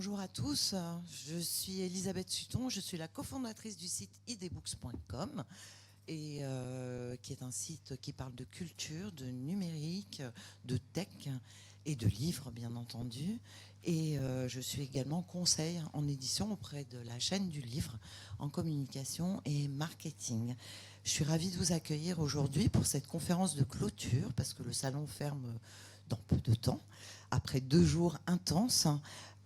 Bonjour à tous, je suis Elisabeth Sutton, je suis la cofondatrice du site idebooks.com et qui est un site qui parle de culture, de numérique, de tech et de livres bien entendu. Et je suis également conseil en édition auprès de la chaîne du livre en communication et marketing. Je suis ravie de vous accueillir aujourd'hui pour cette conférence de clôture parce que le salon ferme dans peu de temps, après 2 jours intenses.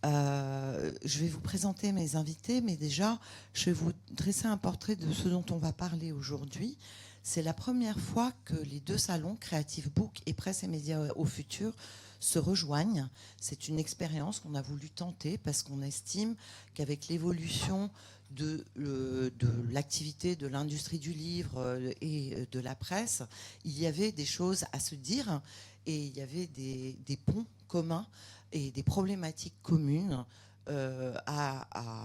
Je vais vous présenter mes invités, mais déjà, je vais vous dresser un portrait de ce dont on va parler aujourd'hui. C'est la première fois que les 2 salons, Creative Book et Presse et Médias au Futur, se rejoignent. C'est une expérience qu'on a voulu tenter parce qu'on estime qu'avec l'évolution de l'activité de l'industrie du livre et de la presse, il y avait des choses à se dire et il y avait des ponts communs et des problématiques communes à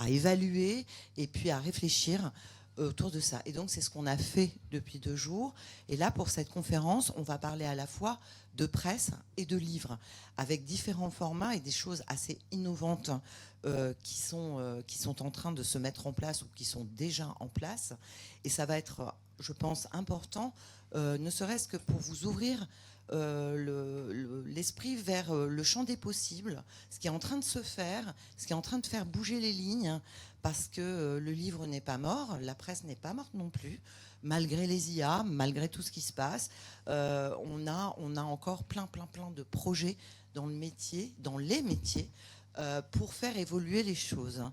évaluer et puis à réfléchir autour de ça. Et donc, c'est ce qu'on a fait depuis 2 jours. Et là, pour cette conférence, on va parler à la fois de presse et de livres, avec différents formats et des choses assez innovantes qui sont en train de se mettre en place ou qui sont déjà en place. Et ça va être, je pense, important, ne serait-ce que pour vous ouvrir l'esprit vers le champ des possibles, ce qui est en train de se faire, ce qui est en train de faire bouger les lignes, parce que le livre n'est pas mort, la presse n'est pas morte non plus, malgré les IA, malgré tout ce qui se passe. On a encore plein de projets dans le métier, dans les métiers, pour faire évoluer les choses.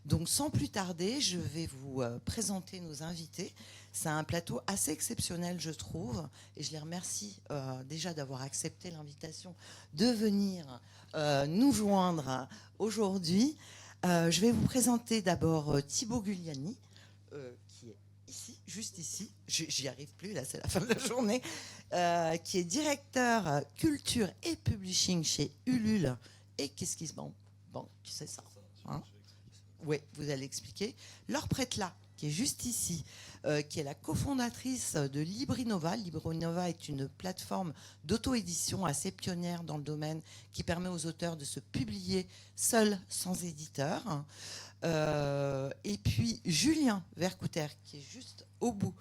Donc sans plus tarder, je vais vous présenter nos invités. C'est un plateau assez exceptionnel, je trouve, et je les remercie déjà d'avoir accepté l'invitation de venir nous joindre aujourd'hui. Je vais vous présenter d'abord Thibaut Gugliani, qui est ici, juste ici. J'y arrive plus, là, c'est la fin de la journée. Qui est directeur culture et publishing chez Ulule. Et qu'est-ce qui se... Bon, tu sais ça, hein? Oui, vous allez expliquer. Laure Pretla, qui est juste ici, qui est la cofondatrice de Librinova. Librinova est une plateforme d'auto-édition assez pionnière dans le domaine qui permet aux auteurs de se publier seuls, sans éditeur. Et puis Julien Vercouter, qui est juste au bout,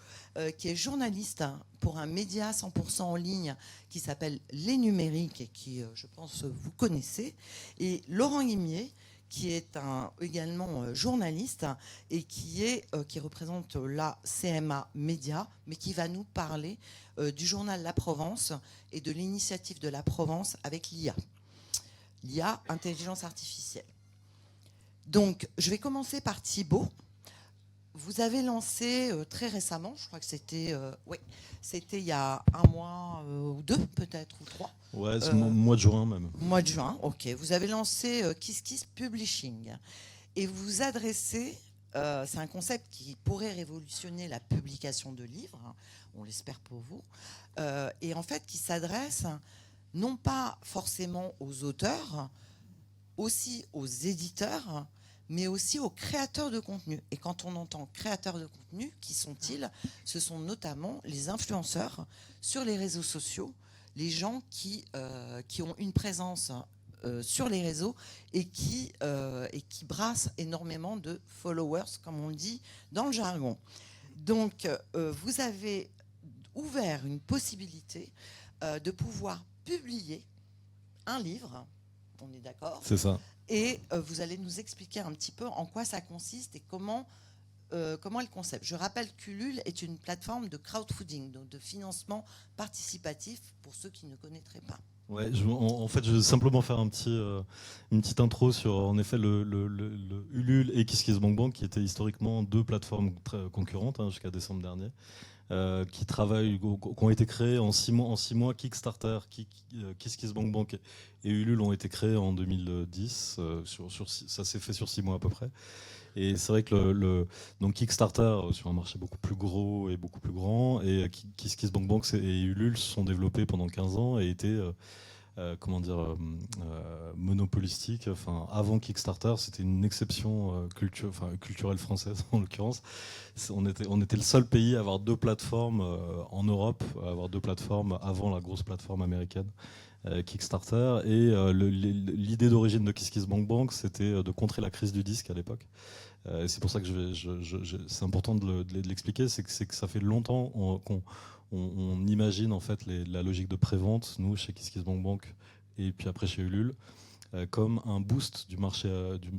qui est journaliste pour un média 100% en ligne qui s'appelle Les Numériques et qui, je pense, vous connaissez. Et Laurent Guimier, qui est également journaliste et qui représente la CMA Média, mais qui va nous parler du journal La Provence et de l'initiative de La Provence avec l'IA, intelligence artificielle. Donc, je vais commencer par Thibaut. Vous avez lancé très récemment, je crois que c'était il y a 1 mois ou 2 peut-être, ou 3. Ouais, c'est mois de juin même. Mois de juin, ok. Vous avez lancé Kiss Kiss Publishing et vous vous adressez, c'est un concept qui pourrait révolutionner la publication de livres, hein, on l'espère pour vous, et en fait qui s'adresse non pas forcément aux auteurs, aussi aux éditeurs, mais aussi aux créateurs de contenu. Et quand on entend créateurs de contenu, qui sont-ils ? Ce sont notamment les influenceurs sur les réseaux sociaux, les gens qui ont une présence sur les réseaux et qui brassent énormément de followers, comme on le dit dans le jargon. Donc, vous avez ouvert une possibilité de pouvoir publier un livre, on est d'accord ? C'est ça. Et vous allez nous expliquer un petit peu en quoi ça consiste et comment est le concept. Je rappelle qu'Ulule est une plateforme de crowdfunding, donc de financement participatif pour ceux qui ne connaîtraient pas. Ouais, en fait, je vais simplement faire une petite intro sur, en effet, le Ulule et KissKissBankBank, qui étaient historiquement 2 plateformes très concurrentes jusqu'à décembre dernier, qui ont été créées en 6 mois. Kickstarter, KissKissBankBank et Ulule ont été créés en 2010. Ça s'est fait sur 6 mois à peu près. Et c'est vrai que donc Kickstarter, sur un marché beaucoup plus gros et beaucoup plus grand, et KissKissBankBank et Ulule se sont développés pendant 15 ans et étaient monopolistique. Enfin, avant Kickstarter, c'était une exception culturelle française en l'occurrence. On était le seul pays à avoir deux plateformes en Europe, à avoir deux plateformes avant la grosse plateforme américaine. Kickstarter et l'idée d'origine de KissKissBankBank, c'était de contrer la crise du disque à l'époque. C'est pour ça que c'est important de l'expliquer, c'est que ça fait longtemps qu'on on imagine en fait la logique de prévente, nous chez KissKissBankBank et puis après chez Ulule, comme un boost du marché.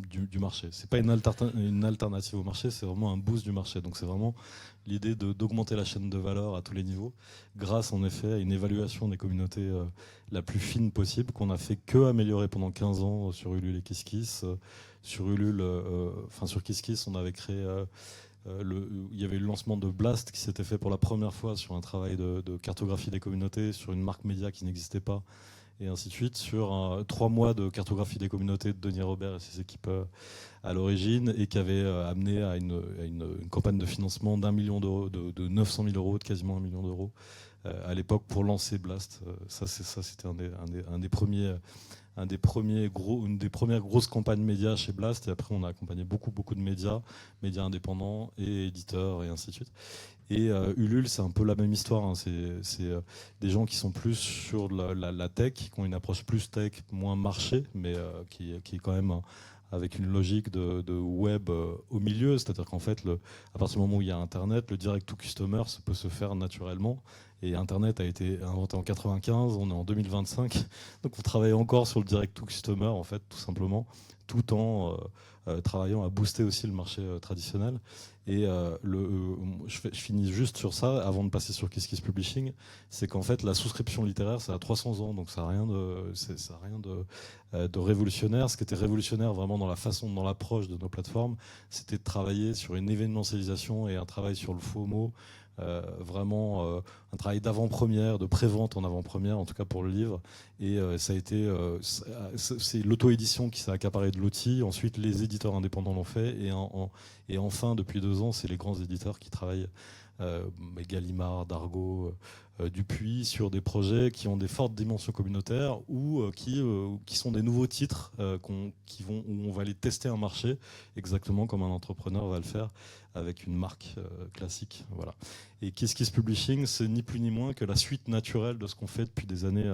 Du marché. C'est pas une alternative au marché, c'est vraiment un boost du marché. Donc c'est vraiment l'idée d'augmenter la chaîne de valeur à tous les niveaux, grâce en effet à une évaluation des communautés la plus fine possible, qu'on a fait que améliorer pendant 15 ans sur Ulule et KissKiss. Sur Ulule, sur KissKiss, on avait créé... il y avait eu le lancement de Blast qui s'était fait pour la première fois sur un travail de cartographie des communautés, sur une marque média qui n'existait pas, et ainsi de suite, sur 3 mois de cartographie des communautés de Denis Robert et ses équipes à l'origine, et qui avait amené à une campagne de financement d'1 million d'euros, de 900 000 euros, de quasiment 1 million d'euros à l'époque pour lancer Blast. C'était une des premières grosses campagnes médias chez Blast, et après on a accompagné beaucoup de médias indépendants et éditeurs et ainsi de suite. Et Ulule, c'est un peu la même histoire, hein. C'est des gens qui sont plus sur la tech, qui ont une approche plus tech, moins marché, mais qui est quand même avec une logique de web au milieu, c'est-à-dire qu'en fait, à partir du moment où il y a Internet, le direct to customer peut se faire naturellement. Et Internet a été inventé en 95, on est en 2025, donc on travaille encore sur le direct to customer, en fait, tout simplement, tout en travaillant à booster aussi le marché traditionnel. Et je finis juste sur ça, avant de passer sur KissKiss Publishing, c'est qu'en fait, la souscription littéraire, ça a 300 ans, donc ça n'a rien de révolutionnaire. Ce qui était révolutionnaire vraiment dans la façon, dans l'approche de nos plateformes, c'était de travailler sur une événementialisation et un travail sur le FOMO, vraiment un travail d'avant-première, de pré-vente en avant-première, en tout cas pour le livre. Et ça a été, c'est l'auto-édition qui s'est accaparée de l'outil. Ensuite, les éditeurs indépendants l'ont fait. Et enfin, depuis 2 ans, c'est les grands éditeurs qui travaillent, Gallimard, Dargaud, Dupuis, sur des projets qui ont des fortes dimensions communautaires ou qui sont des nouveaux titres où on va aller tester un marché, exactement comme un entrepreneur va le faire avec une marque classique. Voilà. Et KissKiss Publishing, c'est ni plus ni moins que la suite naturelle de ce qu'on fait depuis des années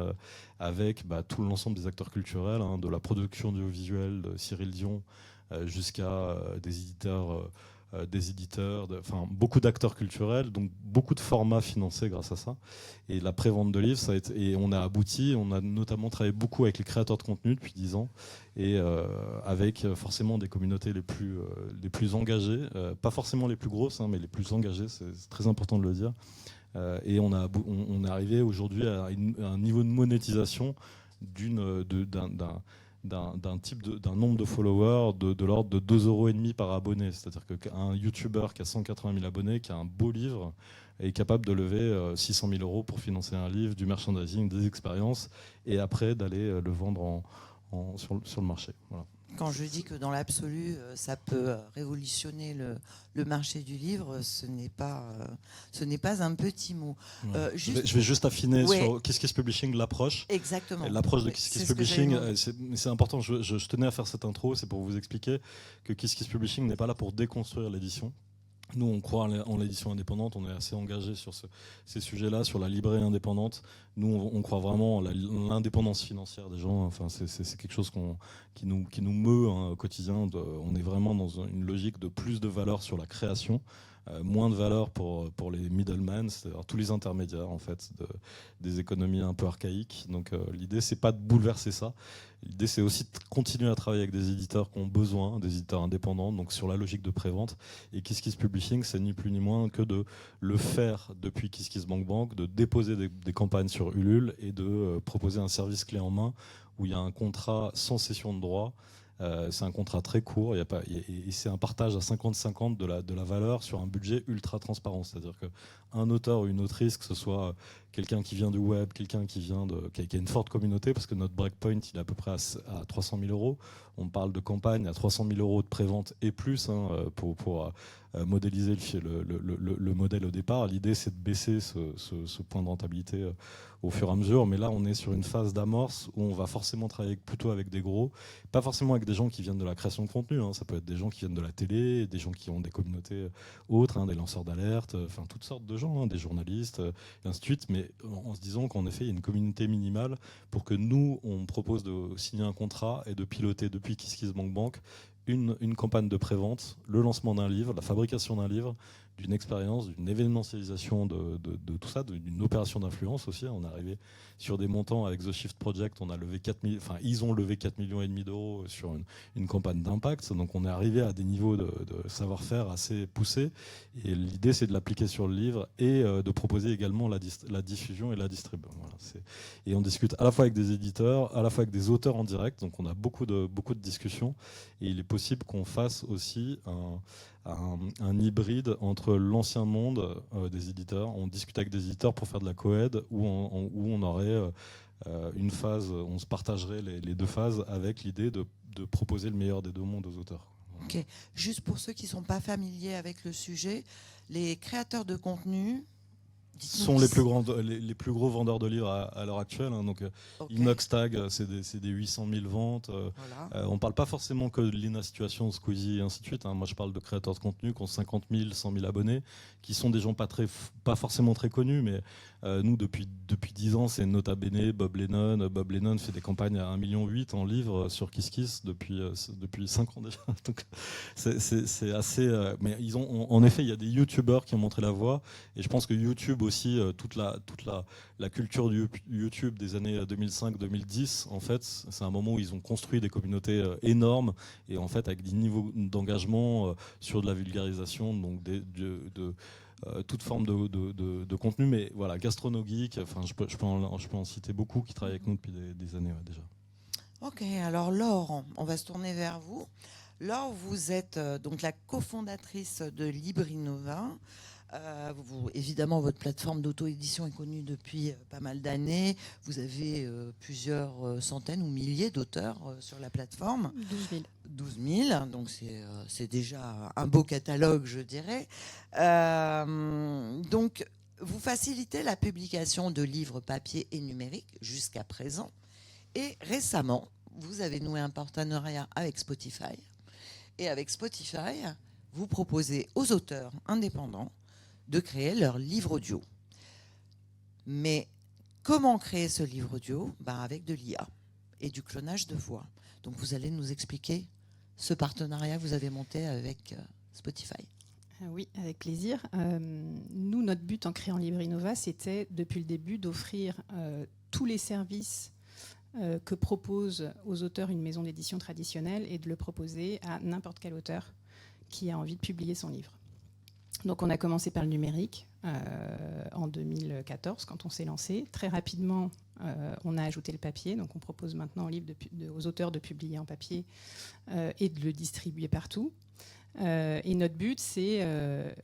avec tout l'ensemble des acteurs culturels, hein, de la production audiovisuelle de Cyril Dion jusqu'à des éditeurs, beaucoup d'acteurs culturels, donc beaucoup de formats financés grâce à ça. Et la prévente de livres, et on a abouti, on a notamment travaillé beaucoup avec les créateurs de contenu depuis 10 ans, et avec forcément des communautés les plus engagées, pas forcément les plus grosses, hein, mais les plus engagées, c'est très important de le dire. Et on est arrivé aujourd'hui à un niveau de monétisation d'un nombre de followers de l'ordre de 2,5 € par abonné. C'est-à-dire qu'un YouTuber qui a 180 000 abonnés, qui a un beau livre, est capable de lever 600 000 euros pour financer un livre, du merchandising, des expériences, et après d'aller le vendre sur le marché. Voilà. Quand je dis que dans l'absolu, ça peut révolutionner le marché du livre, ce n'est pas un petit mot. Ouais. Je vais juste affiner sur KissKiss Publishing l'approche. Exactement. L'approche de KissKiss Publishing, c'est important, je tenais à faire cette intro, c'est pour vous expliquer que KissKiss Publishing n'est pas là pour déconstruire l'édition. Nous, on croit en l'édition indépendante, on est assez engagé sur ces sujets-là, sur la librairie indépendante. Nous, on croit vraiment en l'indépendance financière des gens. Enfin, c'est quelque chose qui nous meut, hein, au quotidien. On est vraiment dans une logique de plus de valeur sur la création, moins de valeur pour les middlemen, c'est-à-dire tous les intermédiaires en fait, des économies un peu archaïques. Donc l'idée, c'est pas de bouleverser ça. L'idée, c'est aussi de continuer à travailler avec des éditeurs qui ont besoin, des éditeurs indépendants, donc sur la logique de prévente. Et KissKiss Publishing, c'est ni plus ni moins que de le faire depuis KissKissBankBank, de déposer des campagnes sur Ulule et de proposer un service clé en main où il y a un contrat sans cession de droit. C'est un contrat très court, et c'est un partage à 50-50 de la valeur sur un budget ultra transparent. C'est-à-dire qu'un auteur ou une autrice, que ce soit quelqu'un qui vient du web, quelqu'un qui a une forte communauté, parce que notre breakpoint, il est à peu près à 300 000 euros. On parle de campagne à 300 000 euros de prévente et plus, hein, pour modéliser le modèle au départ. L'idée, c'est de baisser ce point de rentabilité au fur et à mesure. Mais là, on est sur une phase d'amorce où on va forcément travailler plutôt avec des gros, pas forcément avec des gens qui viennent de la création de contenu. Ça peut être des gens qui viennent de la télé, des gens qui ont des communautés autres, des lanceurs d'alerte, toutes sortes de gens, des journalistes, et ainsi de suite. Mais en se disant qu'en effet, il y a une communauté minimale pour que nous, on propose de signer un contrat et de piloter depuis KissKissBankBank une campagne de prévente, le lancement d'un livre, la fabrication d'un livre, d'une expérience, d'une événementialisation de tout ça, d'une opération d'influence aussi. On est arrivé sur des montants avec The Shift Project, on a levé ils ont levé 4,5 millions d'euros sur une campagne d'impact. Donc on est arrivé à des niveaux de savoir-faire assez poussés. Et l'idée, c'est de l'appliquer sur le livre et de proposer également la diffusion et la distribution. Voilà, et on discute à la fois avec des éditeurs, à la fois avec des auteurs en direct. Donc on a beaucoup de discussions. Et il est possible qu'on fasse aussi un hybride entre l'ancien monde des éditeurs. On discute avec des éditeurs pour faire de la co-ed où on aurait une phase, on se partagerait les deux phases avec l'idée de proposer le meilleur des deux mondes aux auteurs. Ok. Juste pour ceux qui ne sont pas familiers avec le sujet, les créateurs de contenu sont les plus gros vendeurs de livres à l'heure actuelle. Donc, okay. Inoxtag, c'est des 800 000 ventes. Voilà. On ne parle pas forcément que de Lina Situation, Squeezie et ainsi de suite. Moi, je parle de créateurs de contenu qui ont 50 000, 100 000 abonnés, qui sont des gens pas forcément très connus, mais nous, depuis 10 ans, c'est Nota Bene, Bob Lennon. Bob Lennon fait des campagnes à 1,8 million en livres sur KissKiss depuis 5 ans déjà. Donc, c'est assez... mais en effet, il y a des youtubeurs qui ont montré la voie, et je pense que YouTube aussi, toute la culture du YouTube des années 2005-2010, en fait, c'est un moment où ils ont construit des communautés énormes, et en fait, avec des niveaux d'engagement sur de la vulgarisation, donc toute forme de contenu, mais voilà, GastronoGeek, je peux en citer beaucoup qui travaillent avec nous depuis des années déjà. Ok, alors Laure, on va se tourner vers vous. Laure, vous êtes donc la cofondatrice de Librinova. Évidemment, votre plateforme d'auto-édition est connue depuis pas mal d'années. Vous avez plusieurs centaines ou milliers d'auteurs sur la plateforme. 12 000, donc c'est déjà un beau catalogue, je dirais. Donc, vous facilitez la publication de livres papier et numérique jusqu'à présent. Et récemment, vous avez noué un partenariat avec Spotify. Et avec Spotify, vous proposez aux auteurs indépendants de créer leur livre audio. Mais comment créer ce livre audio ? Avec de l'IA et du clonage de voix. Donc vous allez nous expliquer ce partenariat que vous avez monté avec Spotify. Oui, avec plaisir. Nous, notre but en créant Librinova, c'était depuis le début d'offrir tous les services que propose aux auteurs une maison d'édition traditionnelle et de le proposer à n'importe quel auteur qui a envie de publier son livre. Donc on a commencé par le numérique en 2014 quand on s'est lancé. Très rapidement, on a ajouté le papier. Donc on propose maintenant aux auteurs de publier en papier et de le distribuer partout. Et notre but, c'est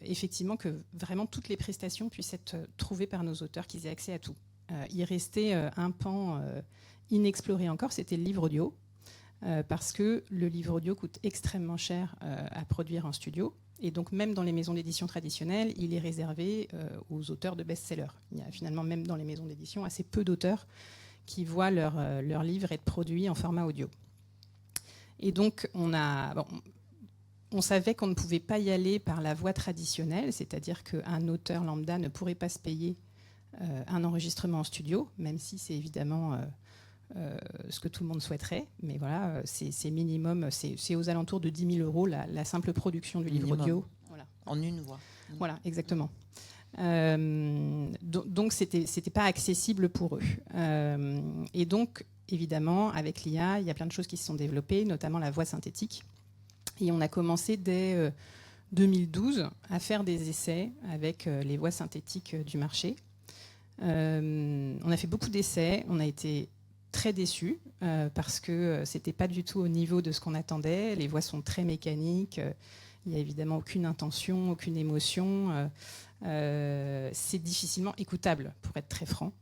effectivement que vraiment toutes les prestations puissent être trouvées par nos auteurs, qu'ils aient accès à tout. Il restait un pan inexploré encore, c'était le livre audio. Parce que le livre audio coûte extrêmement cher à produire en studio. Et donc même dans les maisons d'édition traditionnelles, il est réservé aux auteurs de best-sellers. Il y a finalement même dans les maisons d'édition assez peu d'auteurs qui voient leur livre être produit en format audio. Et donc on savait qu'on ne pouvait pas y aller par la voie traditionnelle, c'est-à-dire qu'un auteur lambda ne pourrait pas se payer un enregistrement en studio, même si c'est évidemment... ce que tout le monde souhaiterait, mais voilà, c'est minimum, c'est aux alentours de 10 000 euros la simple production du livre audio. Voilà. En une voix. Voilà, exactement. Donc c'était pas accessible pour eux. Et donc, évidemment, avec l'IA, il y a plein de choses qui se sont développées, notamment la voix synthétique. Et on a commencé dès 2012 à faire des essais avec les voix synthétiques du marché. On a fait beaucoup d'essais, on a été très déçus parce que c'était pas du tout au niveau de ce qu'on attendait. Les voix sont très mécaniques, il n'y a évidemment aucune intention, aucune émotion. C'est difficilement écoutable, pour être très franc.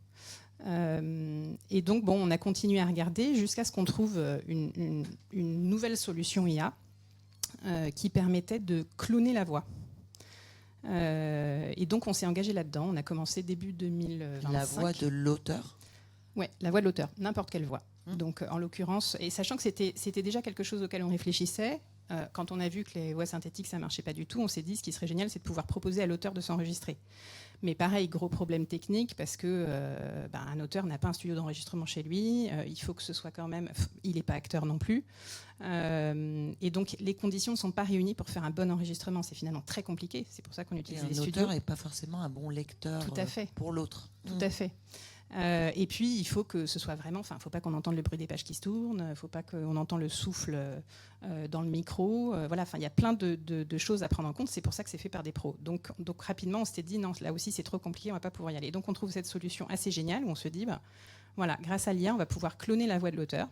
Et donc, on a continué à regarder jusqu'à ce qu'on trouve une nouvelle solution IA qui permettait de cloner la voix. Et donc, on s'est engagé là-dedans. On a commencé début 2025. La voix de l'auteur. Oui, la voix de l'auteur, n'importe quelle voix. Donc, en l'occurrence, et sachant que c'était déjà quelque chose auquel on réfléchissait, quand on a vu que les voix synthétiques, ça ne marchait pas du tout, on s'est dit, ce qui serait génial, c'est de pouvoir proposer à l'auteur de s'enregistrer. Mais pareil, gros problème technique, parce que un auteur n'a pas un studio d'enregistrement chez lui, il faut que ce soit quand même... Il n'est pas acteur non plus. Et donc, les conditions ne sont pas réunies pour faire un bon enregistrement. C'est finalement très compliqué. C'est pour ça qu'on utilise les studios. L'auteur n'est pas forcément un bon lecteur pour l'autre. Tout à fait. Et puis, il faut que ce soit vraiment... Enfin, il ne faut pas qu'on entende le bruit des pages qui se tournent, il ne faut pas qu'on entende le souffle dans le micro. Voilà, enfin, il y a plein de choses à prendre en compte. C'est pour ça que c'est fait par des pros. Donc rapidement, on s'était dit, non, là aussi, c'est trop compliqué, on ne va pas pouvoir y aller. Donc, on trouve cette solution assez géniale où on se dit, voilà, grâce à l'IA, on va pouvoir cloner la voix de l'auteur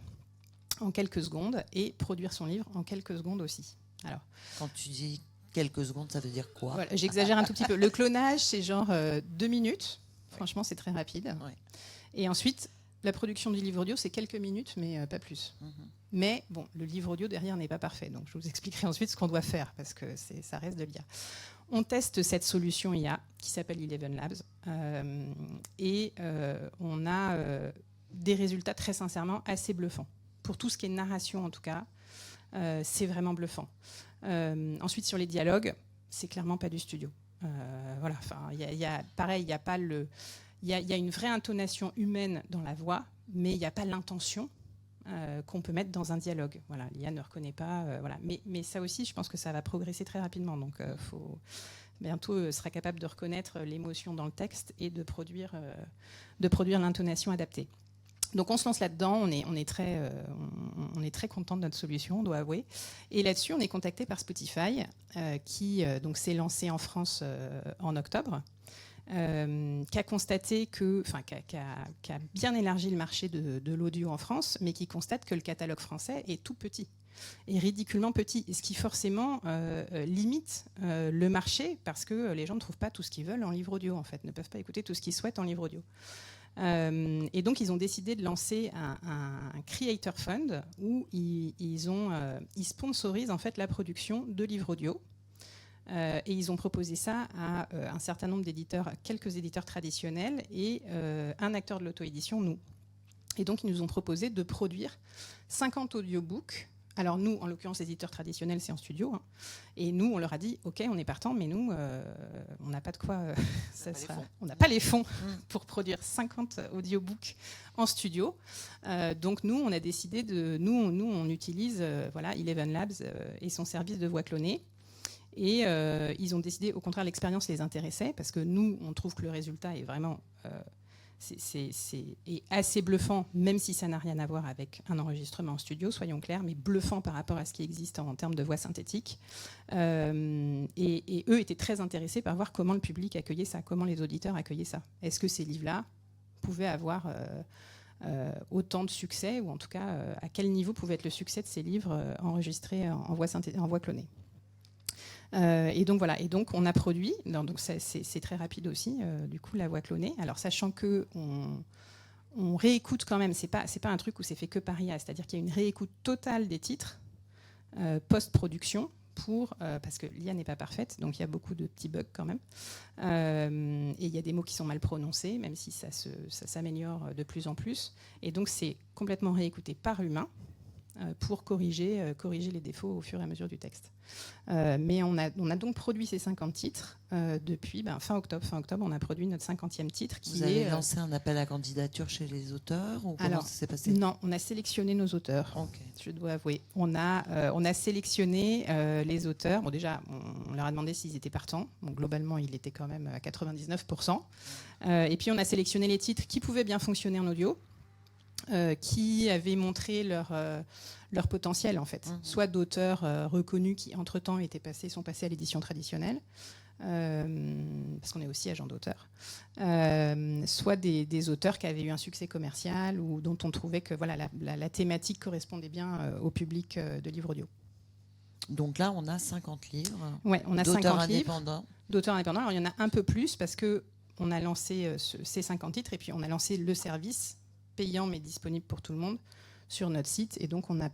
en quelques secondes et produire son livre en quelques secondes aussi. Alors, quand tu dis quelques secondes, ça veut dire quoi? Voilà, j'exagère un tout petit peu. Le clonage, c'est genre 2 minutes. Franchement, c'est très rapide. Ouais. Et ensuite, la production du livre audio, c'est quelques minutes, mais pas plus. Mais bon, le livre audio derrière n'est pas parfait. Donc, je vous expliquerai ensuite ce qu'on doit faire, parce que ça reste de l'IA. On teste cette solution IA qui s'appelle Eleven Labs. Et on a des résultats très sincèrement assez bluffants. Pour tout ce qui est narration, en tout cas, c'est vraiment bluffant. Ensuite, sur les dialogues, c'est clairement pas du studio. Voilà, enfin, pareil, il y a pas il y a une vraie intonation humaine dans la voix, mais il n'y a pas l'intention qu'on peut mettre dans un dialogue. Voilà, l'IA ne reconnaît pas. Voilà, mais ça aussi, je pense que ça va progresser très rapidement. Donc, bientôt sera capable de reconnaître l'émotion dans le texte et de produire l'intonation adaptée. Donc on se lance là-dedans, on est très content de notre solution, on doit avouer. Et là-dessus, on est contacté par Spotify, qui donc s'est lancé en France en octobre, qui a constaté qui a bien élargi le marché de l'audio en France, mais qui constate que le catalogue français est tout petit, est ridiculement petit, et ce qui forcément limite le marché, parce que les gens ne trouvent pas tout ce qu'ils veulent en livre audio, en fait, ne peuvent pas écouter tout ce qu'ils souhaitent en livre audio. Et donc, ils ont décidé de lancer un Creator Fund où ils sponsorisent en fait la production de livres audio. Et ils ont proposé ça à un certain nombre d'éditeurs, quelques éditeurs traditionnels et un acteur de l'auto-édition, nous. Et donc, ils nous ont proposé de produire 50 audiobooks. Alors nous, en l'occurrence, les éditeurs traditionnels, c'est en studio. Hein. Et nous, on leur a dit, OK, on est partant, mais nous, on n'a pas de quoi... on n'a pas les fonds pour produire 50 audiobooks en studio. Donc nous, on a décidé de... Nous, on utilise Eleven Labs et son service de voix clonée. Et ils ont décidé, au contraire, l'expérience les intéressait, parce que nous, on trouve que le résultat est vraiment... est assez bluffant, même si ça n'a rien à voir avec un enregistrement en studio, soyons clairs, mais bluffant par rapport à ce qui existe en termes de voix synthétique. Et eux étaient très intéressés par voir comment le public accueillait ça, comment les auditeurs accueillaient ça. Est-ce que ces livres-là pouvaient avoir autant de succès, ou en tout cas, à quel niveau pouvait être le succès de ces livres enregistrés en voix clonée. Et donc voilà, et donc on a produit, donc c'est très rapide aussi, du coup la voix clonée. Alors sachant que on réécoute quand même, c'est pas un truc où c'est fait que par IA, c'est-à-dire qu'il y a une réécoute totale des titres post-production parce que l'IA n'est pas parfaite, donc il y a beaucoup de petits bugs quand même, et il y a des mots qui sont mal prononcés, même si ça s'améliore de plus en plus, et donc c'est complètement réécouté par humain pour corriger les défauts au fur et à mesure du texte. Mais on a donc produit ces 50 titres depuis fin octobre. Fin octobre, on a produit notre 50e titre. Vous avez lancé un appel à candidature chez les auteurs, ou comment ça s'est passé? Non, on a sélectionné nos auteurs. Okay. Je dois avouer. On a sélectionné les auteurs. Bon, déjà, on leur a demandé s'ils étaient partants. Donc, globalement, il était quand même à 99%. Et puis, on a sélectionné les titres qui pouvaient bien fonctionner en audio. Qui avaient montré leur potentiel, en fait. Soit d'auteurs reconnus qui, entre-temps, sont passés à l'édition traditionnelle, parce qu'on est aussi agent d'auteur, soit des auteurs qui avaient eu un succès commercial ou dont on trouvait que la thématique correspondait bien au public de livres audio. Donc là, on a 50 livres on a d'auteurs indépendants. D'auteurs indépendants. Alors, il y en a un peu plus parce qu'on a lancé ces 50 titres et puis on a lancé le service payant mais disponible pour tout le monde sur notre site. Et donc, on a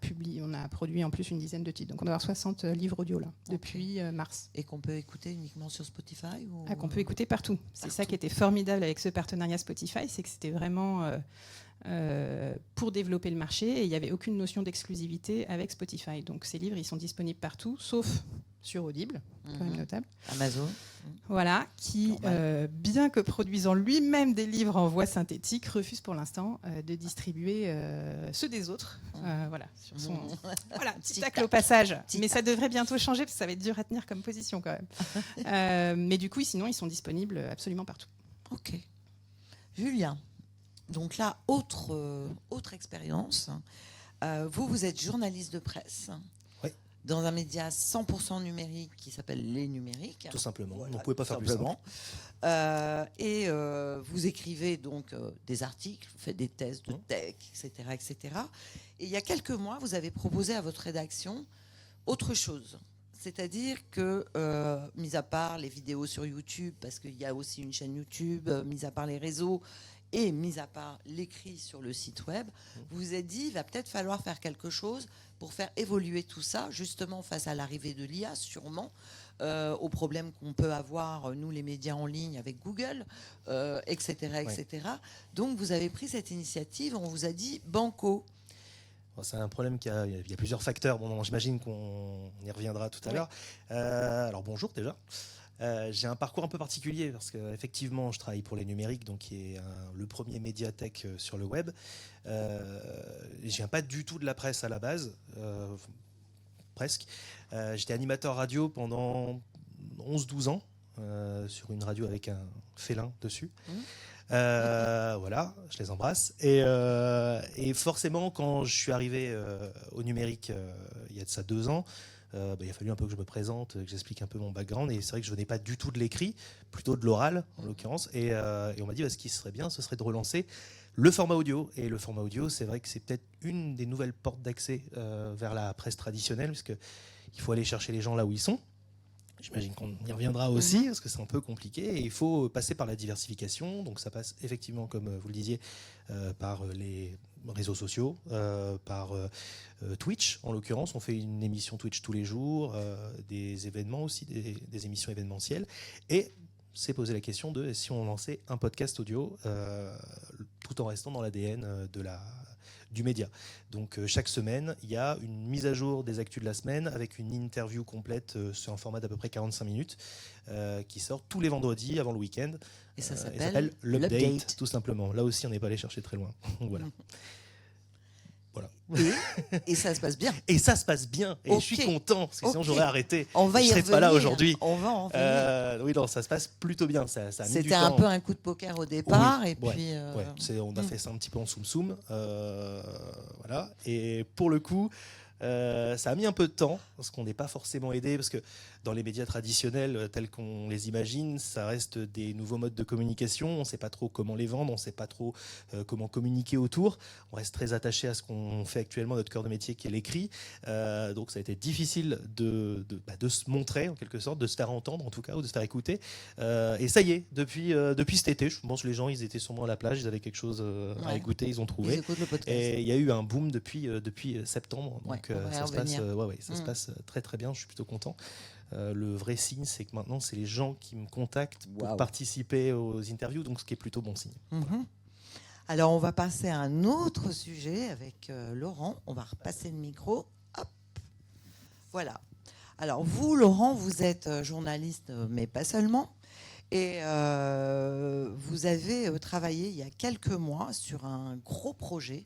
produit en plus une dizaine de titres. Donc, on doit avoir 60 livres audio là, depuis mars. Et qu'on peut écouter uniquement sur Spotify ou... Qu'on peut écouter partout. C'est ça qui était formidable avec ce partenariat Spotify, c'est que c'était vraiment pour développer le marché et il n'y avait aucune notion d'exclusivité avec Spotify. Donc ces livres, ils sont disponibles partout, sauf sur Audible, quand même notable. Amazon. Voilà, qui, bien que produisant lui-même des livres en voix synthétique, refuse pour l'instant de distribuer ceux des autres. Voilà, sur son... voilà, petit tacle au passage. Mais ça devrait bientôt changer, parce que ça va être dur à tenir comme position quand même. Mais du coup, sinon, ils sont disponibles absolument partout. Ok. Julien, donc là, autre expérience. Vous êtes journaliste de presse. Dans un média 100% numérique qui s'appelle Les Numériques. Tout simplement. Voilà, on ne pouvait pas faire plus simple. Vous écrivez donc des articles, vous faites des thèses de tech, etc., etc. Et il y a quelques mois, vous avez proposé à votre rédaction autre chose. C'est-à-dire que, mis à part les vidéos sur YouTube, parce qu'il y a aussi une chaîne YouTube, mis à part les réseaux, et mis à part l'écrit sur le site web, vous vous êtes dit, il va peut-être falloir faire quelque chose pour faire évoluer tout ça, justement face à l'arrivée de l'IA, sûrement, aux problèmes qu'on peut avoir, nous, les médias en ligne, avec Google, etc., etc. Ouais. Donc, vous avez pris cette initiative, on vous a dit banco. C'est un problème il y a plusieurs facteurs. Bon, j'imagine qu'on y reviendra tout à l'heure. Alors, bonjour déjà. J'ai un parcours un peu particulier parce qu'effectivement, je travaille pour Les Numériques, donc qui est le premier média tech sur le web. Je viens pas du tout de la presse à la base, presque. J'étais animateur radio pendant 11-12 ans sur une radio avec un félin dessus. Voilà, je les embrasse. Et forcément, quand je suis arrivé au numérique il y a de ça 2 ans, il a fallu un peu que je me présente, que j'explique un peu mon background. Et c'est vrai que je venais pas du tout de l'écrit, plutôt de l'oral en l'occurrence. Et on m'a dit ce qui serait bien, ce serait de relancer le format audio. Et le format audio, c'est vrai que c'est peut-être une des nouvelles portes d'accès vers la presse traditionnelle, puisqu'il faut aller chercher les gens là où ils sont. J'imagine qu'on y reviendra aussi, parce que c'est un peu compliqué. Et il faut passer par la diversification. Donc ça passe effectivement, comme vous le disiez, par les réseaux sociaux, par Twitch. En l'occurrence, on fait une émission Twitch tous les jours, des événements aussi, des émissions événementielles. Et c'est poser la question de si on lançait un podcast audio, tout en restant dans l'ADN du média. Donc chaque semaine, il y a une mise à jour des actus de la semaine avec une interview complète sur un format d'à peu près 45 minutes qui sort tous les vendredis avant le week-end. Et ça s'appelle l'Update, tout simplement. Là aussi, on n'est pas allé chercher très loin. Voilà. Voilà. Et ça se passe bien. Et ça se passe bien. Et je suis content, parce que sinon j'aurais arrêté. On va y revenir. Pas là aujourd'hui. On va en venir. Oui, non, ça se passe plutôt bien. Ça a mis du temps. C'était un peu un coup de poker au départ. Oui, et puis, on a fait ça un petit peu en soum-soum. Voilà. Et pour le coup, ça a mis un peu de temps, parce qu'on n'est pas forcément aidé, parce que dans les médias traditionnels tels qu'on les imagine, ça reste des nouveaux modes de communication. On ne sait pas trop comment les vendre, on ne sait pas trop comment communiquer autour. On reste très attaché à ce qu'on fait actuellement, notre cœur de métier qui est l'écrit. Donc ça a été difficile de se montrer en quelque sorte, de se faire entendre en tout cas, ou de se faire écouter. Et ça y est, depuis cet été, je pense que les gens, ils étaient sûrement à la plage, ils avaient quelque chose à écouter, ils ont trouvé. Et il y a eu un boom depuis septembre. Donc ça se passe très très bien, je suis plutôt content. Le vrai signe, c'est que maintenant, c'est les gens qui me contactent pour participer aux interviews, donc ce qui est plutôt bon signe. Voilà. Alors, on va passer à un autre sujet avec Laurent. On va repasser le micro. Hop. Voilà. Alors, vous, Laurent, vous êtes journaliste, mais pas seulement. Et vous avez travaillé il y a quelques mois sur un gros projet,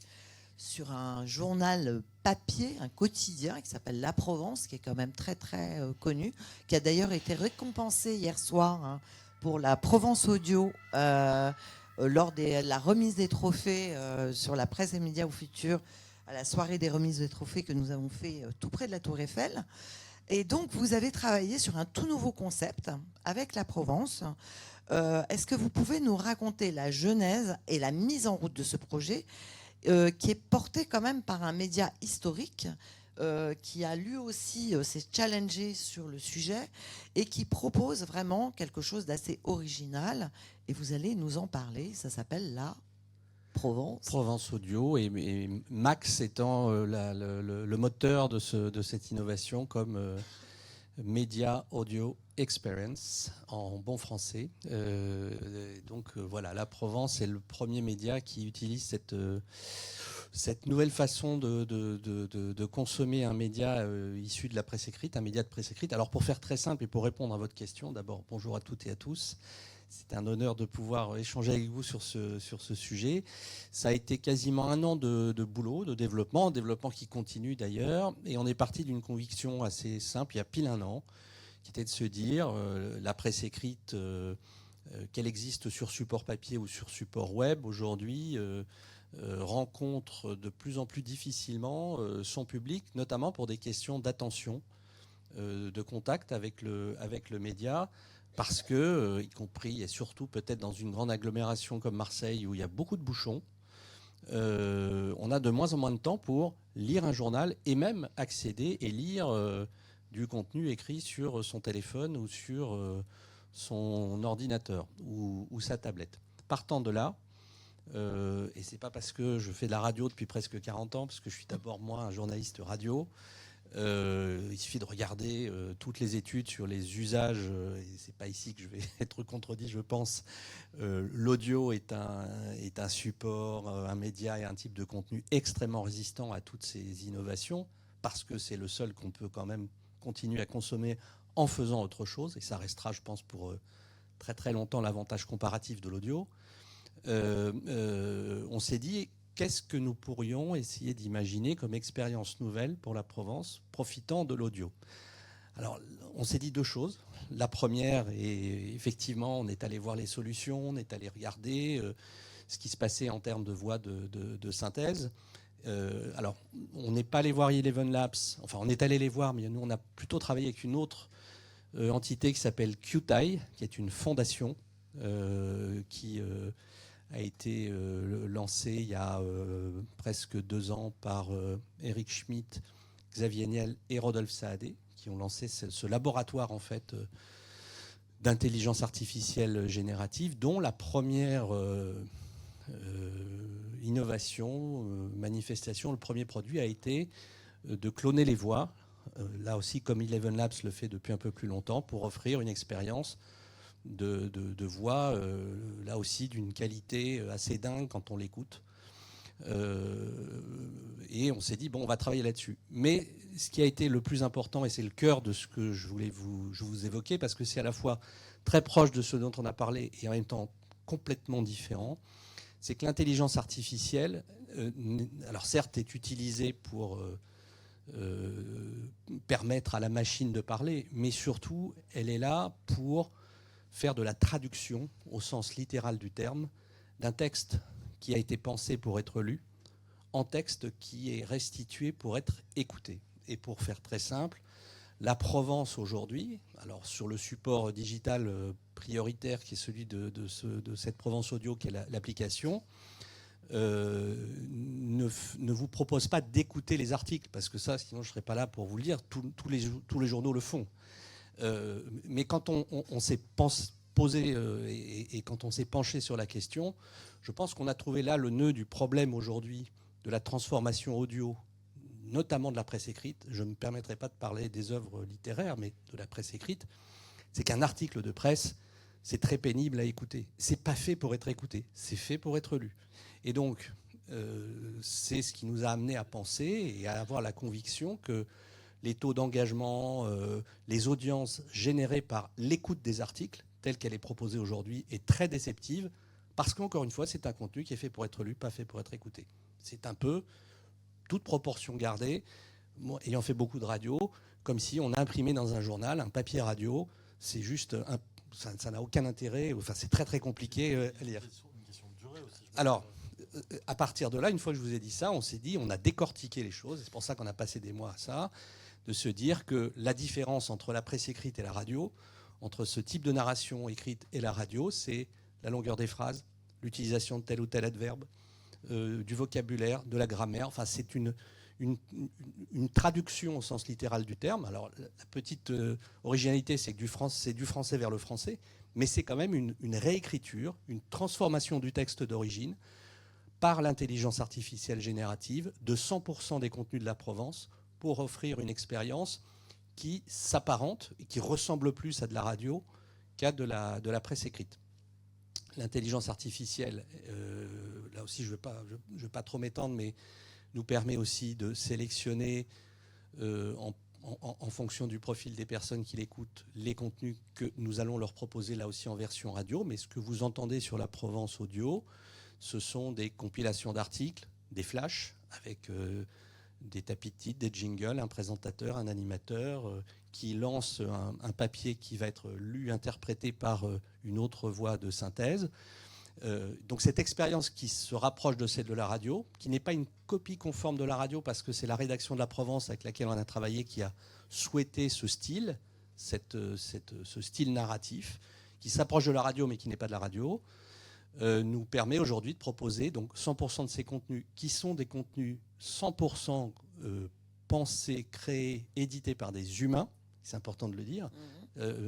sur un journal papier, un quotidien qui s'appelle La Provence, qui est quand même très très connu, qui a d'ailleurs été récompensé hier soir pour la Provence Audio lors de la remise des trophées sur la presse et médias au futur, à la soirée des remises des trophées que nous avons fait tout près de la Tour Eiffel. Et donc vous avez travaillé sur un tout nouveau concept avec La Provence. Est-ce que vous pouvez nous raconter la genèse et la mise en route de ce projet qui est porté quand même par un média historique qui a lui aussi s'est challengé sur le sujet et qui propose vraiment quelque chose d'assez original. Et vous allez nous en parler. Ça s'appelle La Provence. Provence Audio, et Max étant le moteur de cette innovation comme Media Audio Experience en bon français. Voilà, la Provence est le premier média qui utilise cette nouvelle façon de consommer un média issu de la presse écrite, un média de presse écrite. Alors pour faire très simple et pour répondre à votre question, d'abord bonjour à toutes et à tous. C'est un honneur de pouvoir échanger avec vous sur ce sujet. Ça a été quasiment 1 an de boulot, de développement qui continue d'ailleurs. Et on est parti d'une conviction assez simple, il y a pile 1 an, qui était de se dire la presse écrite, qu'elle existe sur support papier ou sur support web, aujourd'hui rencontre de plus en plus difficilement son public, notamment pour des questions d'attention, de contact avec le média. Parce que, y compris et surtout peut-être dans une grande agglomération comme Marseille où il y a beaucoup de bouchons, on a de moins en moins de temps pour lire un journal et même accéder et lire du contenu écrit sur son téléphone ou sur son ordinateur ou sa tablette. Partant de là, et c'est pas parce que je fais de la radio depuis presque 40 ans, parce que je suis d'abord moi un journaliste radio. Il suffit de regarder toutes les études sur les usages, et c'est pas ici que je vais être contredit, je pense. L'audio est un support, un média et un type de contenu extrêmement résistant à toutes ces innovations, parce que c'est le seul qu'on peut quand même continuer à consommer en faisant autre chose, et ça restera, je pense, pour très très longtemps l'avantage comparatif de l'audio. On s'est dit, qu'est-ce que nous pourrions essayer d'imaginer comme expérience nouvelle pour la Provence, profitant de l'audio? Alors, on s'est dit 2 choses. La première, et effectivement, on est allé voir les solutions, on est allé regarder ce qui se passait en termes de voix de synthèse. Alors, on n'est pas allé voir Eleven Labs, enfin, on est allé les voir, mais nous, on a plutôt travaillé avec une autre entité qui s'appelle QTI, qui est une fondation qui a été lancé il y a presque 2 ans par Eric Schmidt, Xavier Niel et Rodolphe Saadé, qui ont lancé ce laboratoire en fait d'intelligence artificielle générative, dont la première innovation, manifestation, le premier produit a été de cloner les voix. Là aussi, comme Eleven Labs le fait depuis un peu plus longtemps, pour offrir une expérience de voix, là aussi d'une qualité assez dingue quand on l'écoute. Et on s'est dit, bon, on va travailler là-dessus. Mais ce qui a été le plus important, et c'est le cœur de ce que je voulais vous évoquer, parce que c'est à la fois très proche de ce dont on a parlé et en même temps complètement différent, c'est que l'intelligence artificielle, alors certes, est utilisée pour permettre à la machine de parler, mais surtout, elle est là pour faire de la traduction, au sens littéral du terme, d'un texte qui a été pensé pour être lu, en texte qui est restitué pour être écouté. Et pour faire très simple, la Provence aujourd'hui, alors sur le support digital prioritaire qui est celui de cette Provence Audio, qui est l'application, ne vous propose pas d'écouter les articles, parce que ça, sinon je ne serais pas là pour vous le dire, tous les journaux le font. Mais quand on s'est posé et quand on s'est penché sur la question, je pense qu'on a trouvé là le nœud du problème aujourd'hui de la transformation audio, notamment de la presse écrite. Je ne me permettrai pas de parler des œuvres littéraires, mais de la presse écrite. C'est qu'un article de presse, c'est très pénible à écouter. C'est pas fait pour être écouté, c'est fait pour être lu. Et donc, c'est ce qui nous a amené à penser et à avoir la conviction que les taux d'engagement, les audiences générées par l'écoute des articles, telle qu'elle est proposée aujourd'hui, est très déceptive, parce qu'encore une fois, c'est un contenu qui est fait pour être lu, pas fait pour être écouté. C'est un peu, toute proportion gardée, moi, ayant fait beaucoup de radio, comme si on imprimait dans un journal un papier radio, c'est juste, ça n'a aucun intérêt, enfin c'est très très compliqué à lire. Alors, à partir de là, une fois que je vous ai dit ça, on s'est dit, on a décortiqué les choses, c'est pour ça qu'on a passé des mois à ça, de se dire que la différence entre la presse écrite et la radio, entre ce type de narration écrite et la radio, c'est la longueur des phrases, l'utilisation de tel ou tel adverbe, du vocabulaire, de la grammaire. Enfin, c'est une traduction au sens littéral du terme. Alors, la petite originalité, c'est que c'est du français vers le français, mais c'est quand même une réécriture, une transformation du texte d'origine, par l'intelligence artificielle générative de 100% des contenus de la Provence pour offrir une expérience qui s'apparente et qui ressemble plus à de la radio qu'à de la presse écrite. L'intelligence artificielle, là aussi je ne veux pas trop m'étendre, mais nous permet aussi de sélectionner en fonction du profil des personnes qui l'écoutent, les contenus que nous allons leur proposer là aussi en version radio. Mais ce que vous entendez sur la Provence Audio, ce sont des compilations d'articles, des flashs avec des tapis de titres, des jingles, un présentateur, un animateur qui lance un papier qui va être lu, interprété par une autre voix de synthèse. Donc cette expérience qui se rapproche de celle de la radio, qui n'est pas une copie conforme de la radio parce que c'est la rédaction de la Provence avec laquelle on a travaillé qui a souhaité ce style, ce style narratif, qui s'approche de la radio mais qui n'est pas de la radio, nous permet aujourd'hui de proposer donc 100% de ces contenus qui sont des contenus 100% pensés, créés, édités par des humains, c'est important de le dire,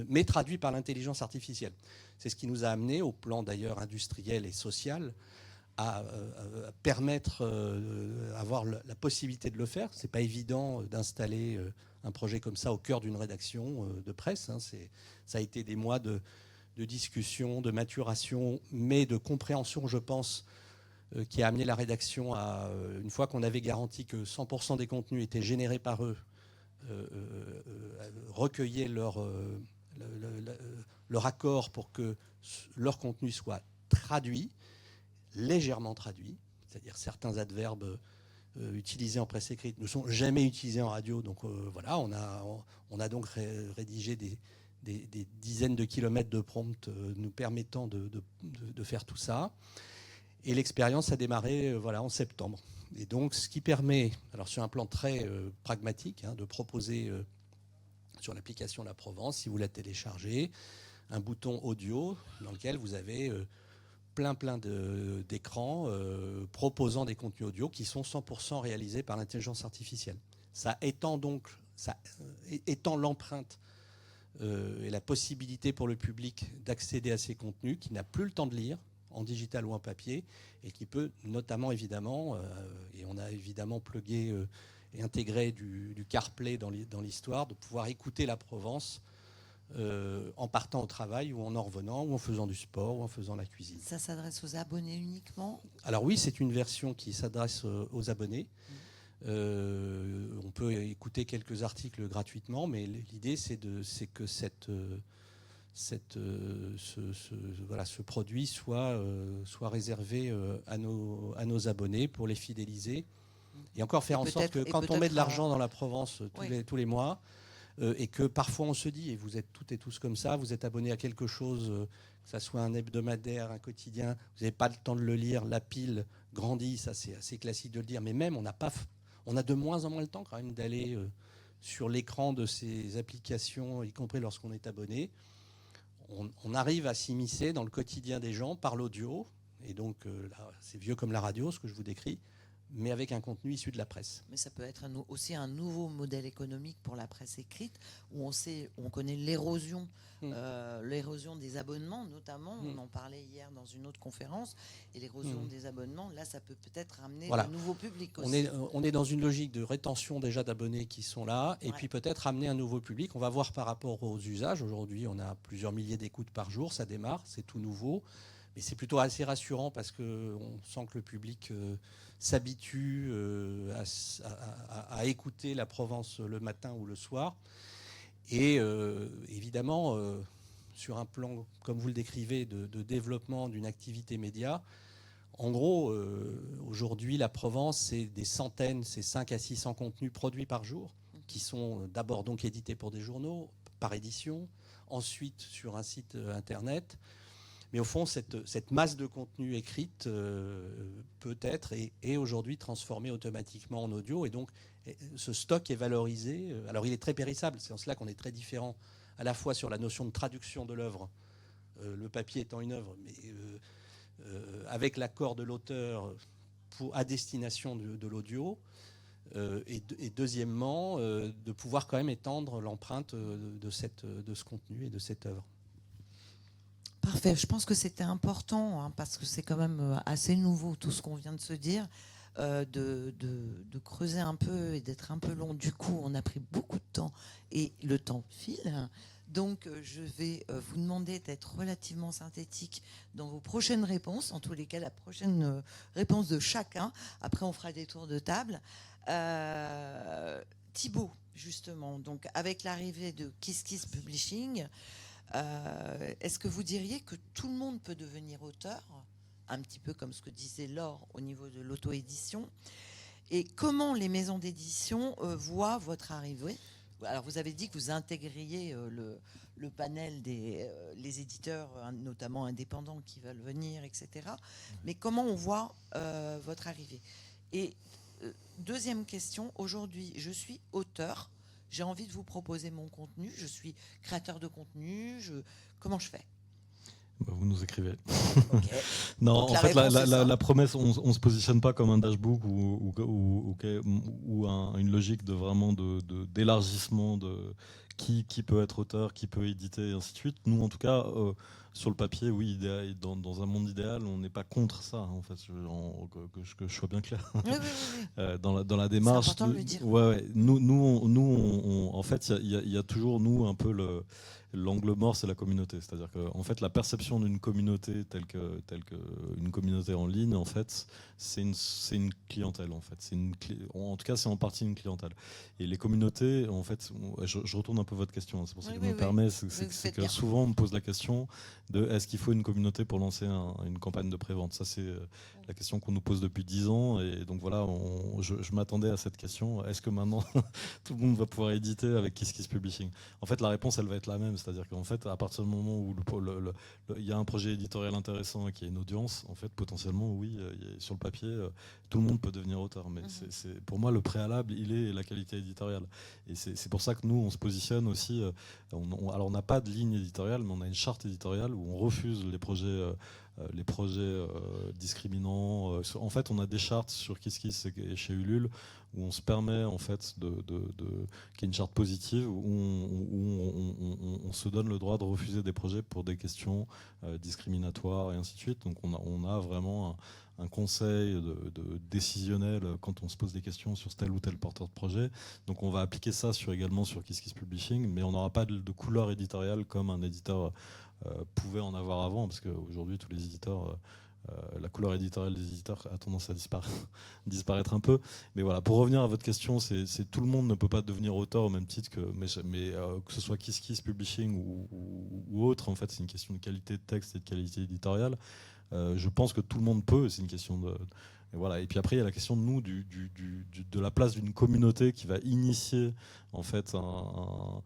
mais traduits par l'intelligence artificielle. C'est ce qui nous a amené au plan d'ailleurs industriel et social à permettre avoir la possibilité de le faire. Ce n'est pas évident d'installer un projet comme ça au cœur d'une rédaction de presse. Hein. Ça a été des mois de discussion, de maturation, mais de compréhension, je pense, qui a amené la rédaction à, une fois qu'on avait garanti que 100% des contenus étaient générés par eux, recueillir leur accord pour que leur contenu soit traduit, légèrement traduit, c'est-à-dire certains adverbes utilisés en presse écrite ne sont jamais utilisés en radio. Donc voilà, on a donc rédigé des dizaines de kilomètres de prompts nous permettant de faire tout ça. Et l'expérience a démarré en septembre. Et donc, ce qui permet, alors sur un plan très pragmatique, de proposer sur l'application La Provence, si vous la téléchargez, un bouton audio dans lequel vous avez plein d'écrans proposant des contenus audio qui sont 100% réalisés par l'intelligence artificielle. Ça étend l'empreinte et la possibilité pour le public d'accéder à ces contenus qui n'a plus le temps de lire en digital ou en papier et qui peut notamment évidemment, et on a évidemment plugué et intégré du CarPlay dans l'histoire, de pouvoir écouter la Provence en partant au travail ou en revenant ou en faisant du sport ou en faisant la cuisine. Ça s'adresse aux abonnés uniquement ? Alors oui, c'est une version qui s'adresse aux abonnés. On peut écouter quelques articles gratuitement, mais l'idée c'est que ce produit soit réservé à nos abonnés pour les fidéliser et encore faire en sorte que quand on met de l'argent dans la Provence tous les mois et que parfois on se dit, et vous êtes toutes et tous comme ça, vous êtes abonné à quelque chose, que ça soit un hebdomadaire, un quotidien, vous n'avez pas le temps de le lire, la pile grandit, ça c'est assez classique de le dire, mais même on a de moins en moins le temps quand même d'aller sur l'écran de ces applications, y compris lorsqu'on est abonné. On arrive à s'immiscer dans le quotidien des gens par l'audio, et donc là, c'est vieux comme la radio, ce que je vous décris, mais avec un contenu issu de la presse. Mais ça peut être aussi un nouveau modèle économique pour la presse écrite, où on connaît l'érosion des abonnements, notamment. On en parlait hier dans une autre conférence, et l'érosion des abonnements, là, ça peut peut-être amener de nouveaux publics aussi. On est dans une logique de rétention déjà d'abonnés qui sont là, et puis peut-être amener un nouveau public. On va voir par rapport aux usages. Aujourd'hui, on a plusieurs milliers d'écoutes par jour, ça démarre, c'est tout nouveau. Mais c'est plutôt assez rassurant parce qu'on sent que le public s'habitue à écouter la Provence le matin ou le soir. Et évidemment, sur un plan, comme vous le décrivez, de développement d'une activité média, en gros, aujourd'hui, la Provence, c'est des centaines, c'est 500 à 600 contenus produits par jour, qui sont d'abord donc édités pour des journaux, par édition, ensuite sur un site internet. Mais au fond, cette masse de contenu écrite peut être et est aujourd'hui transformée automatiquement en audio. Et donc, ce stock est valorisé. Alors, il est très périssable. C'est en cela qu'on est très différent à la fois sur la notion de traduction de l'œuvre, le papier étant une œuvre, mais avec l'accord de l'auteur à destination de l'audio. Et deuxièmement, de pouvoir quand même étendre l'empreinte de ce contenu et de cette œuvre. Parfait. Je pense que c'était important, hein, parce que c'est quand même assez nouveau tout ce qu'on vient de se dire, de creuser un peu et d'être un peu long. Du coup, on a pris beaucoup de temps et le temps file. Donc, je vais vous demander d'être relativement synthétique dans vos prochaines réponses. En tous les cas, la prochaine réponse de chacun. Après, on fera des tours de table. Thibaut, justement, donc avec l'arrivée de Kiss Kiss Publishing, est-ce que vous diriez que tout le monde peut devenir auteur, un petit peu comme ce que disait Laure au niveau de l'auto-édition, et comment les maisons d'édition voient votre arrivée? Alors, vous avez dit que vous intégriez le panel des les éditeurs, notamment indépendants, qui veulent venir, etc. Mais comment on voit votre arrivée? Et deuxième question, aujourd'hui, je suis auteur, j'ai envie de vous proposer mon contenu, je suis créateur de contenu, comment je fais? Vous nous écrivez. Okay. Non, donc, en fait, la promesse, on ne se positionne pas comme un dashbook ou une logique de vraiment d'élargissement de qui peut être auteur, qui peut éditer, et ainsi de suite. Nous, en tout cas, sur le papier, oui, dans un monde idéal, on n'est pas contre ça, en fait, que je sois bien clair. Oui. Dans la démarche. C'est important de le dire. Ouais. Nous, en fait, il y a toujours, nous, un peu l'angle mort, c'est la communauté. C'est-à-dire que, en fait, la perception d'une communauté telle que une communauté en ligne, en fait, c'est une clientèle. En fait, en tout cas, c'est en partie une clientèle. Et les communautés, en fait, je retourne un peu votre question. C'est pour ça que je me permets, c'est que souvent on me pose la question de est-ce qu'il faut une communauté pour lancer une campagne de prévente. Ça, c'est la question qu'on nous pose depuis 10 ans. Et donc voilà, je m'attendais à cette question. Est-ce que maintenant tout le monde va pouvoir éditer avec Kiss Kiss Publishing? En fait, la réponse, elle va être la même. C'est-à-dire qu'en fait, à partir du moment où il y a un projet éditorial intéressant et qu'il y a une audience, en fait, potentiellement, oui, sur le papier, tout le monde peut devenir auteur. Mais pour moi, le préalable, il est la qualité éditoriale. Et c'est pour ça que nous, on se positionne aussi. Alors, on n'a pas de ligne éditoriale, mais on a une charte éditoriale où on refuse les projets discriminants. En fait, on a des chartes sur Kiss Kiss et chez Ulule où on se permet, en fait, qu'il y ait une charte positive où on se donne le droit de refuser des projets pour des questions discriminatoires et ainsi de suite. Donc, on a vraiment un conseil décisionnel quand on se pose des questions sur tel ou tel porteur de projet. Donc, on va appliquer ça également sur Kiss Kiss Publishing, mais on n'aura pas de couleur éditoriale comme un éditeur pouvait en avoir avant, parce qu'aujourd'hui, tous les éditeurs, la couleur éditoriale des éditeurs a tendance à disparaître un peu. Mais voilà, pour revenir à votre question, c'est tout le monde ne peut pas devenir auteur au même titre que ce soit Kiss Kiss Publishing ou autre. En fait, c'est une question de qualité de texte et de qualité éditoriale. Je pense que tout le monde peut. C'est une question de et voilà. Et puis après, il y a la question de nous, de la place d'une communauté qui va initier en fait un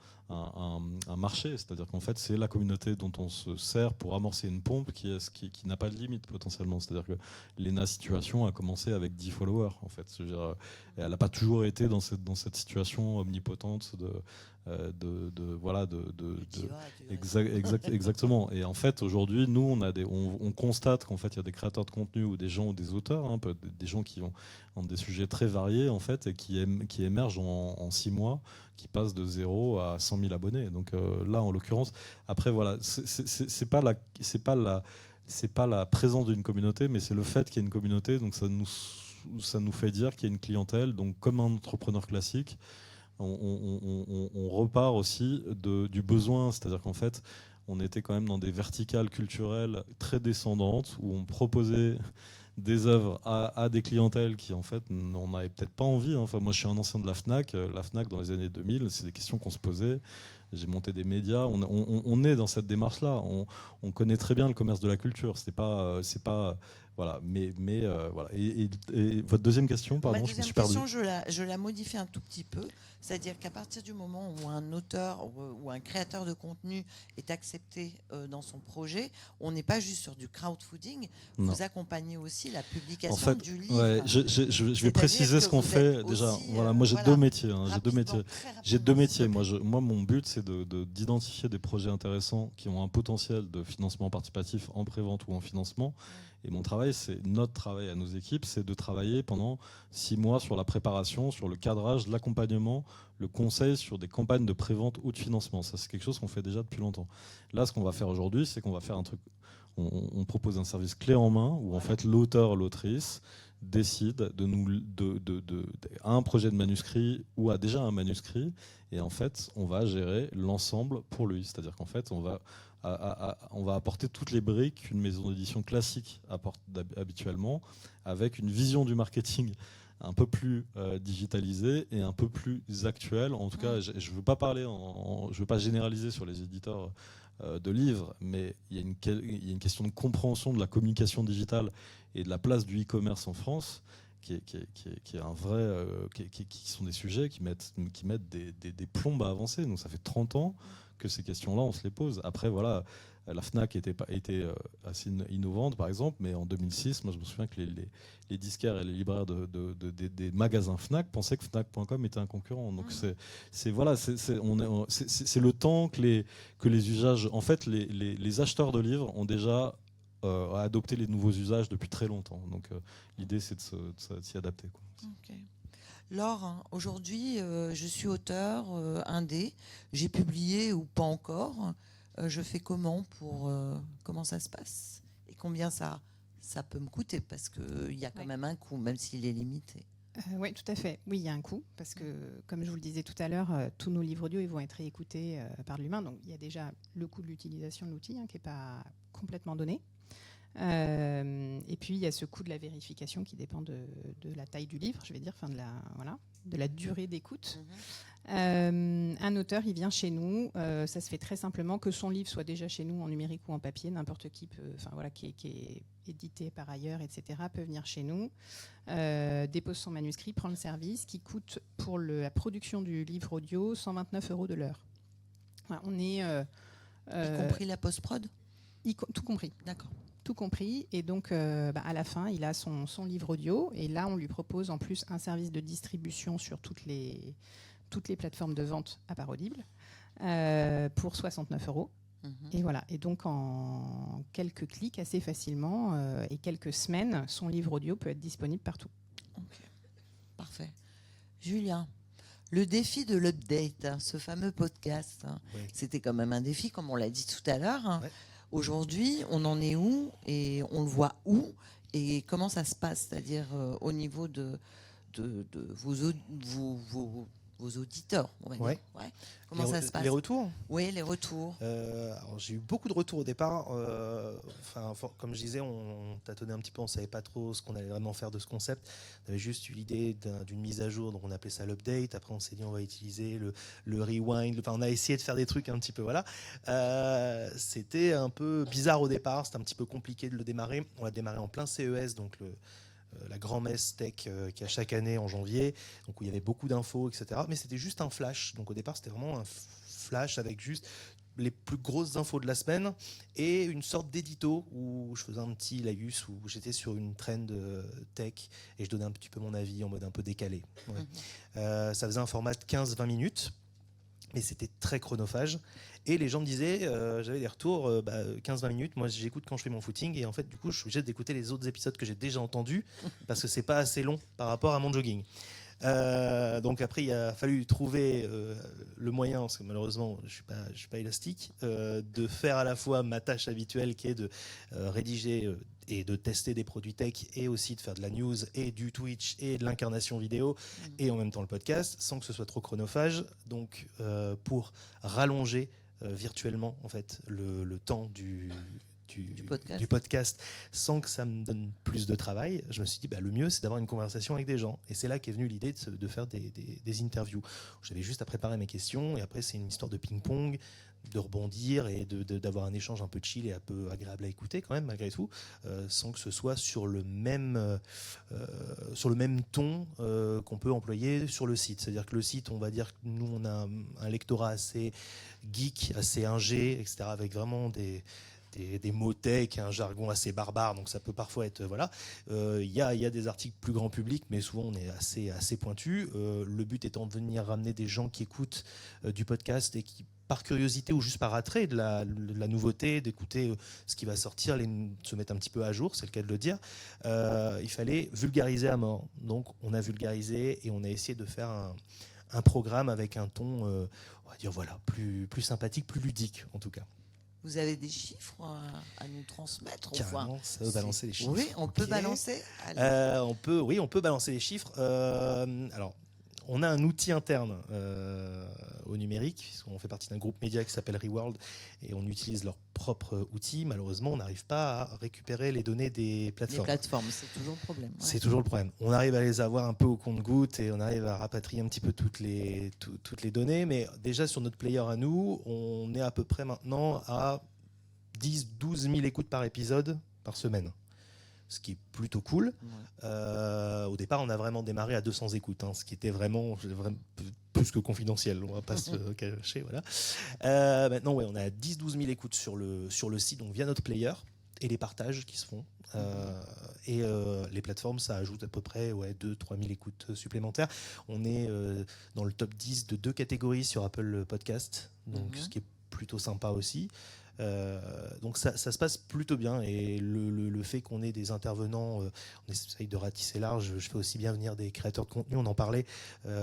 marché. C'est-à-dire qu'en fait, c'est la communauté dont on se sert pour amorcer une pompe qui n'a pas de limite potentiellement. C'est-à-dire que Lena Situation a commencé avec 10 followers. En fait, et elle n'a pas toujours été dans cette situation omnipotente exactement. Et en fait, aujourd'hui, nous, on constate qu'en fait, il y a des créateurs de contenu ou des auteurs, hein, des gens qui ont des sujets très variés en fait et qui émergent en 6 mois, qui passent de 0 à 100 000 abonnés. Donc là, en l'occurrence, après voilà, c'est pas la présence d'une communauté, mais c'est le fait qu'il y ait une communauté. Donc ça nous fait dire qu'il y a une clientèle. Donc comme un entrepreneur classique, on repart aussi du besoin, c'est-à-dire qu'en fait, on était quand même dans des verticales culturelles très descendantes où on proposait des œuvres à des clientèles qui en fait n'en avaient peut-être pas envie. Enfin, moi, je suis un ancien de la Fnac. La Fnac, dans les années 2000, c'est des questions qu'on se posait. J'ai monté des médias. On est dans cette démarche-là. On connaît très bien le commerce de la culture. C'est pas voilà. Mais voilà. Et votre deuxième question, pardon, Ma je me suis deuxième perdu. question, je la modifie un tout petit peu. C'est-à-dire qu'à partir du moment où un auteur ou un créateur de contenu est accepté dans son projet, on n'est pas juste sur du crowdfunding. Non. Vous accompagnez aussi la publication en fait, du livre. Ouais, je vais préciser ce qu'on fait déjà. Voilà, moi j'ai deux métiers. J'ai deux métiers. Moi, mon but, c'est c'est d'identifier des projets intéressants qui ont un potentiel de financement participatif en pré-vente ou en financement. Et notre travail à nos équipes, c'est de travailler pendant 6 mois sur la préparation, sur le cadrage, l'accompagnement, le conseil sur des campagnes de pré-vente ou de financement. Ça, c'est quelque chose qu'on fait déjà depuis longtemps. Là, ce qu'on va faire aujourd'hui, c'est qu'on va faire un truc. On propose un service clé en main où en fait l'auteur, l'autrice décide à un projet de manuscrit ou à déjà un manuscrit, et en fait on va gérer l'ensemble pour lui. C'est-à-dire qu'en fait on va apporter toutes les briques qu'une maison d'édition classique apporte habituellement, avec une vision du marketing un peu plus digitalisée et un peu plus actuelle. En tout cas, je ne veux pas parler, je veux pas généraliser sur les éditeurs de livres, mais il y a une question de compréhension de la communication digitale et de la place du e-commerce en France qui est un vrai, qui sont des sujets qui mettent des plombes à avancer. Donc ça fait 30 ans que ces questions-là, on se les pose. Après, voilà, la Fnac était assez innovante, par exemple, mais en 2006, moi je me souviens que les disquaires et les libraires des magasins Fnac pensaient que Fnac.com était un concurrent. Donc c'est le temps que les usages, en fait, les acheteurs de livres ont déjà adopté les nouveaux usages depuis très longtemps. Donc l'idée, c'est de s'y adapter, quoi. Okay. Laure, aujourd'hui, je suis auteur indé. J'ai publié ou pas encore. Je fais comment ça se passe et combien ça peut me coûter, parce qu'il y a quand même un coût, même s'il est limité. Oui, tout à fait. Oui, il y a un coût, parce que, comme je vous le disais tout à l'heure, tous nos livres audio ils vont être écoutés par l'humain. Donc, il y a déjà le coût de l'utilisation de l'outil qui n'est pas complètement donné. Et puis, il y a ce coût de la vérification qui dépend de la taille du livre, je vais dire, de la durée d'écoute. Un auteur, il vient chez nous, ça se fait très simplement, que son livre soit déjà chez nous en numérique ou en papier, n'importe qui qui est édité par ailleurs, etc., peut venir chez nous, dépose son manuscrit, prend le service, qui coûte pour la production du livre audio 129 € de l'heure. Voilà, on est... y compris la post-prod ? Tout compris. D'accord. Tout compris, et donc à la fin il a son livre audio, et là on lui propose en plus un service de distribution sur toutes les plateformes de vente à part Audible pour 69 €. Et voilà, et donc en quelques clics assez facilement et quelques semaines, son livre audio peut être disponible partout. Ok, parfait. Julien, le défi de l'update, ce fameux podcast, c'était quand même un défi, comme on l'a dit tout à l'heure. Ouais. Aujourd'hui, on en est où et on le voit où et comment ça se passe, c'est-à-dire au niveau de vos auditeurs, on va dire. Ouais. Comment ça se passe ? Les retours ? Oui, les retours. Alors, j'ai eu beaucoup de retours au départ. Comme je disais, on tâtonnait un petit peu, on ne savait pas trop ce qu'on allait vraiment faire de ce concept. On avait juste eu l'idée d'une mise à jour, donc on appelait ça l'update. Après, on s'est dit on va utiliser le rewind. On a essayé de faire des trucs un petit peu, voilà. C'était un peu bizarre au départ, c'était un petit peu compliqué de le démarrer. On l'a démarré en plein CES, donc la grand-messe tech qu'il y a chaque année en janvier, donc où il y avait beaucoup d'infos, etc. Mais c'était juste un flash. Donc au départ, c'était vraiment un flash avec juste les plus grosses infos de la semaine et une sorte d'édito où je faisais un petit laïus, où j'étais sur une trend tech et je donnais un petit peu mon avis en mode un peu décalé. Ouais. Ça faisait un format de 15-20 minutes, mais c'était très chronophage. Et les gens me disaient, j'avais des retours, 15-20 minutes, moi j'écoute quand je fais mon footing, et en fait du coup je suis obligé d'écouter les autres épisodes que j'ai déjà entendus, parce que c'est pas assez long par rapport à mon jogging. Donc après il a fallu trouver le moyen, parce que malheureusement je suis pas élastique, de faire à la fois ma tâche habituelle qui est de rédiger et de tester des produits tech, et aussi de faire de la news et du Twitch et de l'incarnation vidéo et en même temps le podcast, sans que ce soit trop chronophage. Donc pour rallonger virtuellement en fait le temps du podcast sans que ça me donne plus de travail, je me suis dit le mieux c'est d'avoir une conversation avec des gens, et c'est là qu'est venue l'idée de faire des interviews. J'avais juste à préparer mes questions, et après c'est une histoire de ping-pong, de rebondir et d'avoir un échange un peu chill et un peu agréable à écouter quand même malgré tout, sans que ce soit sur le même ton qu'on peut employer sur le site. C'est-à-dire que le site, on va dire que nous on a un lectorat assez geek, assez ingé, etc., avec vraiment des des mots tech, un jargon assez barbare, donc ça peut parfois être voilà. Il y a des articles plus grand public, mais souvent on est assez pointu. Le but étant de venir ramener des gens qui écoutent du podcast et qui par curiosité ou juste par attrait de la nouveauté, d'écouter ce qui va sortir, se mettre un petit peu à jour, c'est le cas de le dire, il fallait vulgariser à mort. Donc on a vulgarisé et on a essayé de faire un programme avec un ton, on va dire voilà, plus sympathique, plus ludique en tout cas. Vous avez des chiffres à nous transmettre? Carrément, ça veut balancer les chiffres. Oui, on peut balancer. On peut balancer les chiffres. Alors, on a un outil interne au numérique, puisqu'on fait partie d'un groupe média qui s'appelle Reworld, et on utilise leur propre outil. Malheureusement, on n'arrive pas à récupérer les données des plateformes. Les plateformes, c'est toujours le problème. Ouais. C'est toujours le problème. On arrive à les avoir un peu au compte-gouttes et on arrive à rapatrier un petit peu toutes les données, mais déjà sur notre player à nous, on est à peu près maintenant à 10-12 000 écoutes par épisode par semaine. Ce qui est plutôt cool. Ouais. Au départ, on a vraiment démarré à 200 écoutes, ce qui était vraiment plus que confidentiel, on ne va pas se cacher. Voilà. Maintenant, ouais, on a 10-12 000 écoutes sur le site, donc via notre player, et les partages qui se font. Et les plateformes, ça ajoute à peu près 2-3 000 écoutes supplémentaires. On est dans le top 10 de 2 catégories sur Apple Podcast, donc ce qui est plutôt sympa aussi. Donc ça se passe plutôt bien, et le fait qu'on ait des intervenants, on essaye de ratisser large. Je fais aussi bien venir des créateurs de contenu, on en parlait,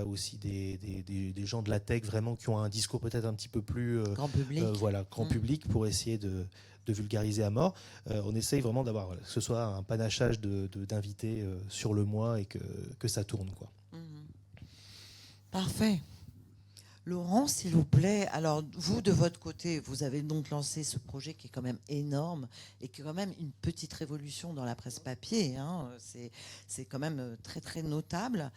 aussi des gens de la tech vraiment qui ont un discours peut-être un petit peu plus grand public, grand public, pour essayer de vulgariser à mort. On essaye vraiment d'avoir que ce soit un panachage d'invités sur le mois et que ça tourne, quoi. Parfait. Laurent, s'il vous plaît, alors vous, de votre côté, vous avez donc lancé ce projet qui est quand même énorme et qui est quand même une petite révolution dans la presse papier. C'est quand même très, très notable.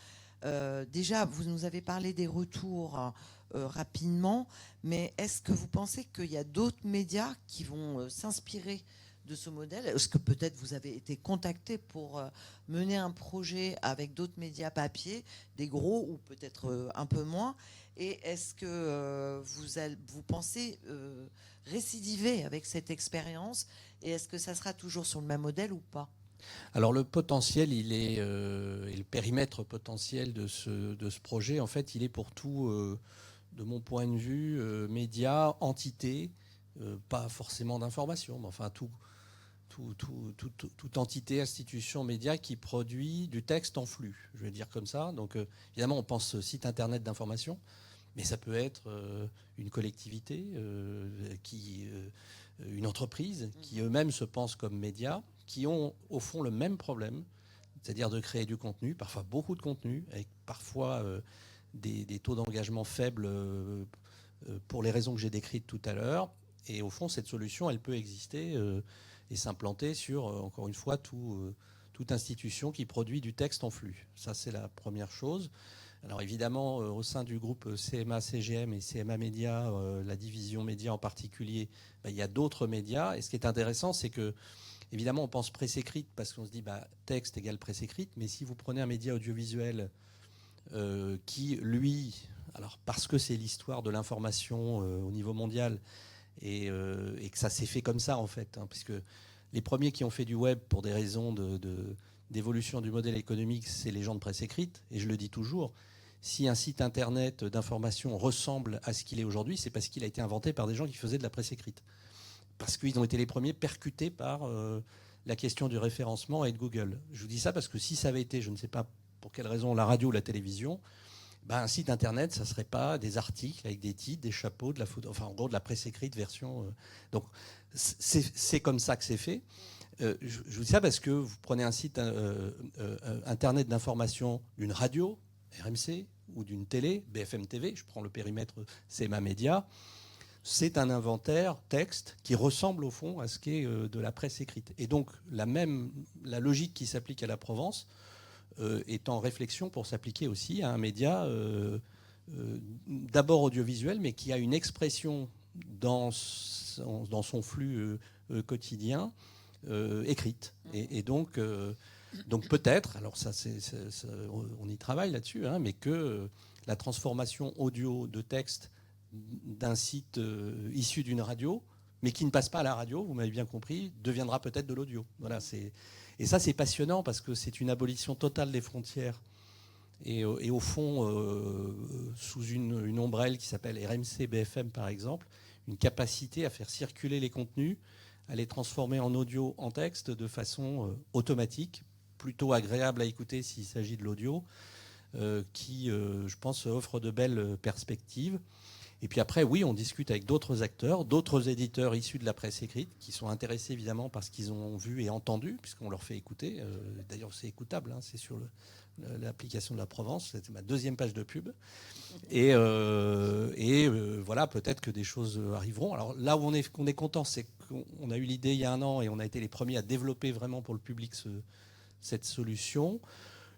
Déjà, vous nous avez parlé des retours rapidement, mais est-ce que vous pensez qu'il y a d'autres médias qui vont s'inspirer de ce modèle? Est-ce que peut-être vous avez été contacté pour mener un projet avec d'autres médias papier, des gros ou peut-être un peu moins? Et est-ce que vous pensez récidiver avec cette expérience? Et est-ce que ça sera toujours sur le même modèle ou pas? Alors le potentiel, et le périmètre potentiel de ce projet, en fait, il est pour tout, de mon point de vue, médias, entités, pas forcément d'information, mais enfin toute entité, institution, média qui produit du texte en flux, je vais dire comme ça. Donc évidemment, on pense site internet d'information, mais ça peut être une collectivité, une entreprise qui eux-mêmes se pensent comme médias, qui ont au fond le même problème, c'est-à-dire de créer du contenu, parfois beaucoup de contenu, avec parfois des taux d'engagement faibles pour les raisons que j'ai décrites tout à l'heure. Et au fond, cette solution, elle peut exister et s'implanter sur, encore une fois, toute institution qui produit du texte en flux. Ça, c'est la première chose. Alors évidemment, au sein du groupe CMA-CGM et CMA Média, la division média en particulier, il y a d'autres médias. Et ce qui est intéressant, c'est que, évidemment, on pense presse écrite parce qu'on se dit texte égale presse écrite. Mais si vous prenez un média audiovisuel qui, lui, alors parce que c'est l'histoire de l'information au niveau mondial, et que ça s'est fait comme ça, en fait, puisque les premiers qui ont fait du web pour des raisons d'évolution du modèle économique, c'est les gens de presse écrite. Et je le dis toujours, si un site internet d'information ressemble à ce qu'il est aujourd'hui, c'est parce qu'il a été inventé par des gens qui faisaient de la presse écrite. Parce qu'ils ont été les premiers percutés par la question du référencement et de Google. Je vous dis ça parce que si ça avait été, je ne sais pas pour quelle raison, la radio ou la télévision, un site internet, ça ne serait pas des articles avec des titres, des chapeaux, de la photo, enfin en gros de la presse écrite version. Donc c'est comme ça que c'est fait. Je vous dis ça parce que vous prenez un site internet d'information d'une radio, RMC, ou d'une télé, BFM TV, je prends le périmètre CMA Média, c'est un inventaire texte qui ressemble au fond à ce qu'est de la presse écrite. Et donc la logique qui s'applique à la Provence est en réflexion pour s'appliquer aussi à un média d'abord audiovisuel, mais qui a une expression dans son flux quotidien écrite. Et donc peut-être, alors ça, on y travaille là-dessus, mais que la transformation audio de texte d'un site issu d'une radio mais qui ne passe pas à la radio, vous m'avez bien compris, deviendra peut-être de l'audio. Voilà, et ça, c'est passionnant parce que c'est une abolition totale des frontières. Et au fond, sous une ombrelle qui s'appelle RMC BFM, par exemple, une capacité à faire circuler les contenus, à les transformer en audio, en texte, de façon automatique, plutôt agréable à écouter s'il s'agit de l'audio, qui, je pense, offre de belles perspectives. Et puis après, oui, on discute avec d'autres acteurs, d'autres éditeurs issus de la presse écrite, qui sont intéressés évidemment par ce qu'ils ont vu et entendu, puisqu'on leur fait écouter. D'ailleurs, c'est écoutable, hein, c'est sur l'application de la Provence, c'était ma deuxième page de pub. Et voilà, peut-être que des choses arriveront. Alors là où on est content, c'est qu'on a eu l'idée il y a un an et on a été les premiers à développer vraiment pour le public cette solution.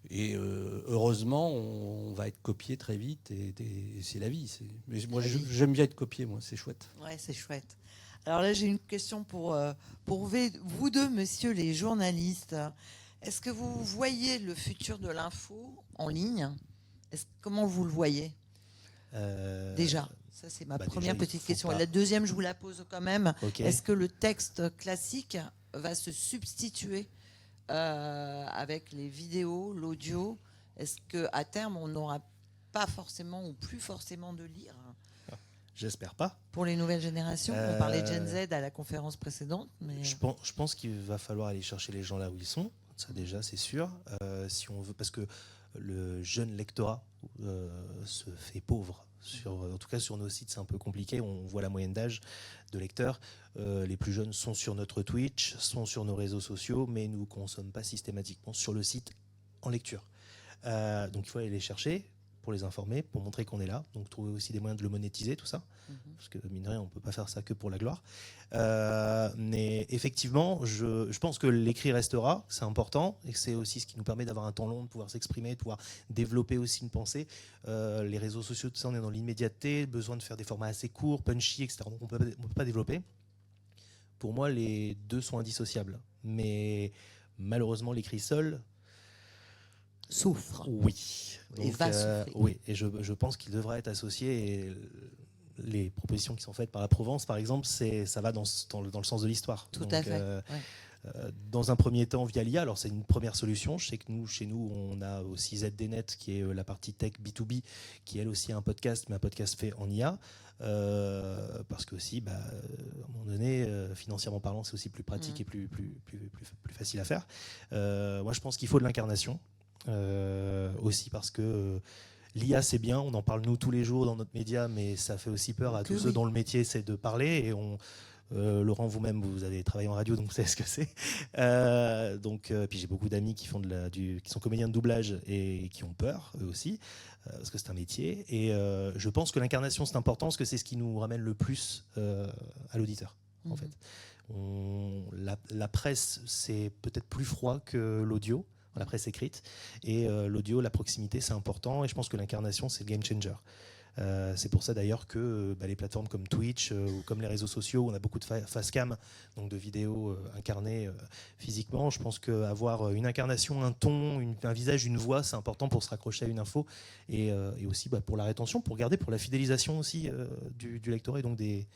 Et heureusement, on va être copié très vite et c'est la vie. Mais moi, j'aime bien être copié, moi, c'est chouette. Ouais, c'est chouette. Alors là, j'ai une question pour vous deux, messieurs les journalistes. Est-ce que vous voyez le futur de l'info en ligne ? Comment vous le voyez ? Déjà, ça c'est ma première petite question. Et la deuxième, je vous la pose quand même. Okay. Est-ce que le texte classique va se substituer avec les vidéos, l'audio? Est-ce qu'à terme, on n'aura pas forcément ou plus forcément de lire? J'espère pas. Pour les nouvelles générations, on parlait de Gen Z à la conférence précédente. Mais... Je pense qu'il va falloir aller chercher les gens là où ils sont. Ça déjà, c'est sûr. Si on veut, parce que le jeune lectorat se fait pauvre. En tout cas, sur nos sites, c'est un peu compliqué. On voit la moyenne d'âge de lecteurs. Les plus jeunes sont sur notre Twitch, sont sur nos réseaux sociaux, mais nous ne consomment pas systématiquement sur le site en lecture. Donc il faut aller les chercher pour les informer, pour montrer qu'on est là. Donc trouver aussi des moyens de le monétiser, tout ça. Parce que mine de rien, on ne peut pas faire ça que pour la gloire. Mais effectivement, je pense que l'écrit restera, c'est important, et que c'est aussi ce qui nous permet d'avoir un temps long, de pouvoir s'exprimer, de pouvoir développer aussi une pensée. Les réseaux sociaux, tout ça, on est dans l'immédiateté, besoin de faire des formats assez courts, punchy, etc. Donc on ne peut pas développer. Pour moi, les deux sont indissociables. Mais malheureusement, l'écrit seul souffre. Oui. Donc, et va souffrir. Oui, et je pense qu'il devra être associé. Et les propositions qui sont faites par la Provence, par exemple, ça va dans le sens de l'histoire. Tout à fait. Dans un premier temps, via l'IA, alors c'est une première solution. Je sais que chez nous, on a aussi ZDNet, qui est la partie tech B2B, qui elle aussi a un podcast, mais un podcast fait en IA. Parce que aussi, à un moment donné, financièrement parlant, c'est aussi plus pratique et plus facile à faire. Moi, je pense qu'il faut de l'incarnation. Aussi parce que l'IA c'est bien, on en parle nous tous les jours dans notre média, mais ça fait aussi peur à tous ceux dont le métier c'est de parler. Et Laurent, vous-même, vous avez travaillé en radio, donc vous savez ce que c'est. Puis j'ai beaucoup d'amis qui font qui sont comédiens de doublage et qui ont peur eux aussi, parce que c'est un métier. Et je pense que l'incarnation c'est important, parce que c'est ce qui nous ramène le plus à l'auditeur. En fait, la presse c'est peut-être plus froid que l'audio. La presse écrite, et l'audio, la proximité, c'est important, et je pense que l'incarnation, c'est le game changer. C'est pour ça d'ailleurs que les plateformes comme Twitch ou comme les réseaux sociaux, on a beaucoup de facecam, donc de vidéos incarnées physiquement. Je pense qu'avoir une incarnation, un ton, un visage, une voix, c'est important pour se raccrocher à une info, et aussi pour la rétention, pour la fidélisation aussi du lectorat, et donc des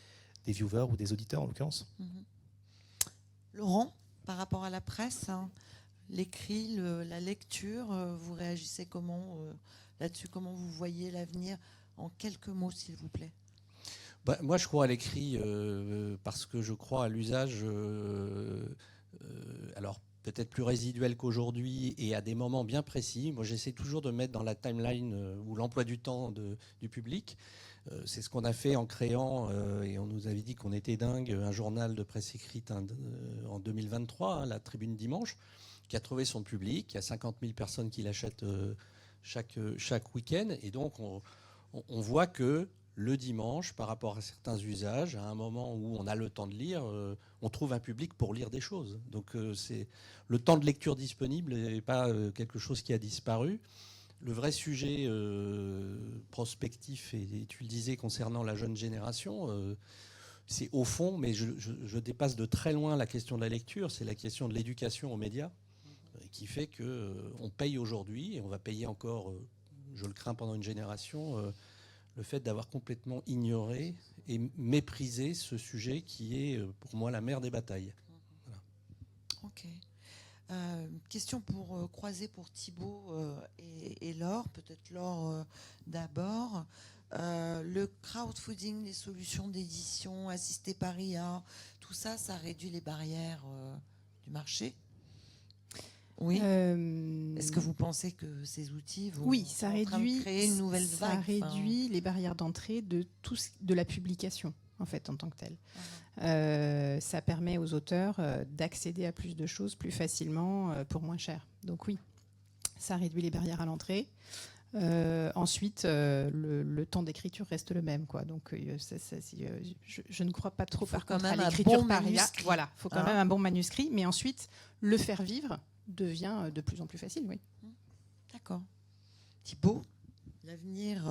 viewers ou des auditeurs en l'occurrence. Laurent, par rapport à la presse, l'écrit, la lecture, vous réagissez comment là-dessus? Comment vous voyez l'avenir? En quelques mots, s'il vous plaît. Moi, je crois à l'écrit parce que je crois à l'usage, alors peut-être plus résiduel qu'aujourd'hui et à des moments bien précis. Moi, j'essaie toujours de mettre dans la timeline ou l'emploi du temps du public. C'est ce qu'on a fait en créant, et on nous avait dit qu'on était dingue, un journal de presse écrite en 2023, la Tribune Dimanche, qui a trouvé son public. Il y a 50 000 personnes qui l'achètent chaque week-end. Et donc, on voit que le dimanche, par rapport à certains usages, à un moment où on a le temps de lire, on trouve un public pour lire des choses. Donc, le temps de lecture disponible n'est pas quelque chose qui a disparu. Le vrai sujet prospectif, et tu le disais concernant la jeune génération, c'est au fond, mais je dépasse de très loin la question de la lecture, c'est la question de l'éducation aux médias, qui fait qu'on paye aujourd'hui, et on va payer encore, je le crains, pendant une génération, le fait d'avoir complètement ignoré et méprisé ce sujet qui est pour moi la mère des batailles. Voilà. Ok. Question pour croiser pour Thibaut et Laure, peut-être Laure d'abord. Le crowdfunding, les solutions d'édition assistées par IA, tout ça, ça réduit les barrières du marché. Oui. Est-ce que vous pensez que ces outils vont Oui, ça réduit, créer une nouvelle vague, réduit les barrières d'entrée de la publication en fait en tant que telle. Ça permet aux auteurs d'accéder à plus de choses plus facilement pour moins cher. Donc oui, ça réduit les barrières à l'entrée. Ensuite, le temps d'écriture reste le même, quoi. Donc, je ne crois pas trop par contre à l'écriture par IA. Voilà, il faut quand même un bon manuscrit, mais ensuite, le faire vivre devient de plus en plus facile, oui. D'accord. Thibaut, l'avenir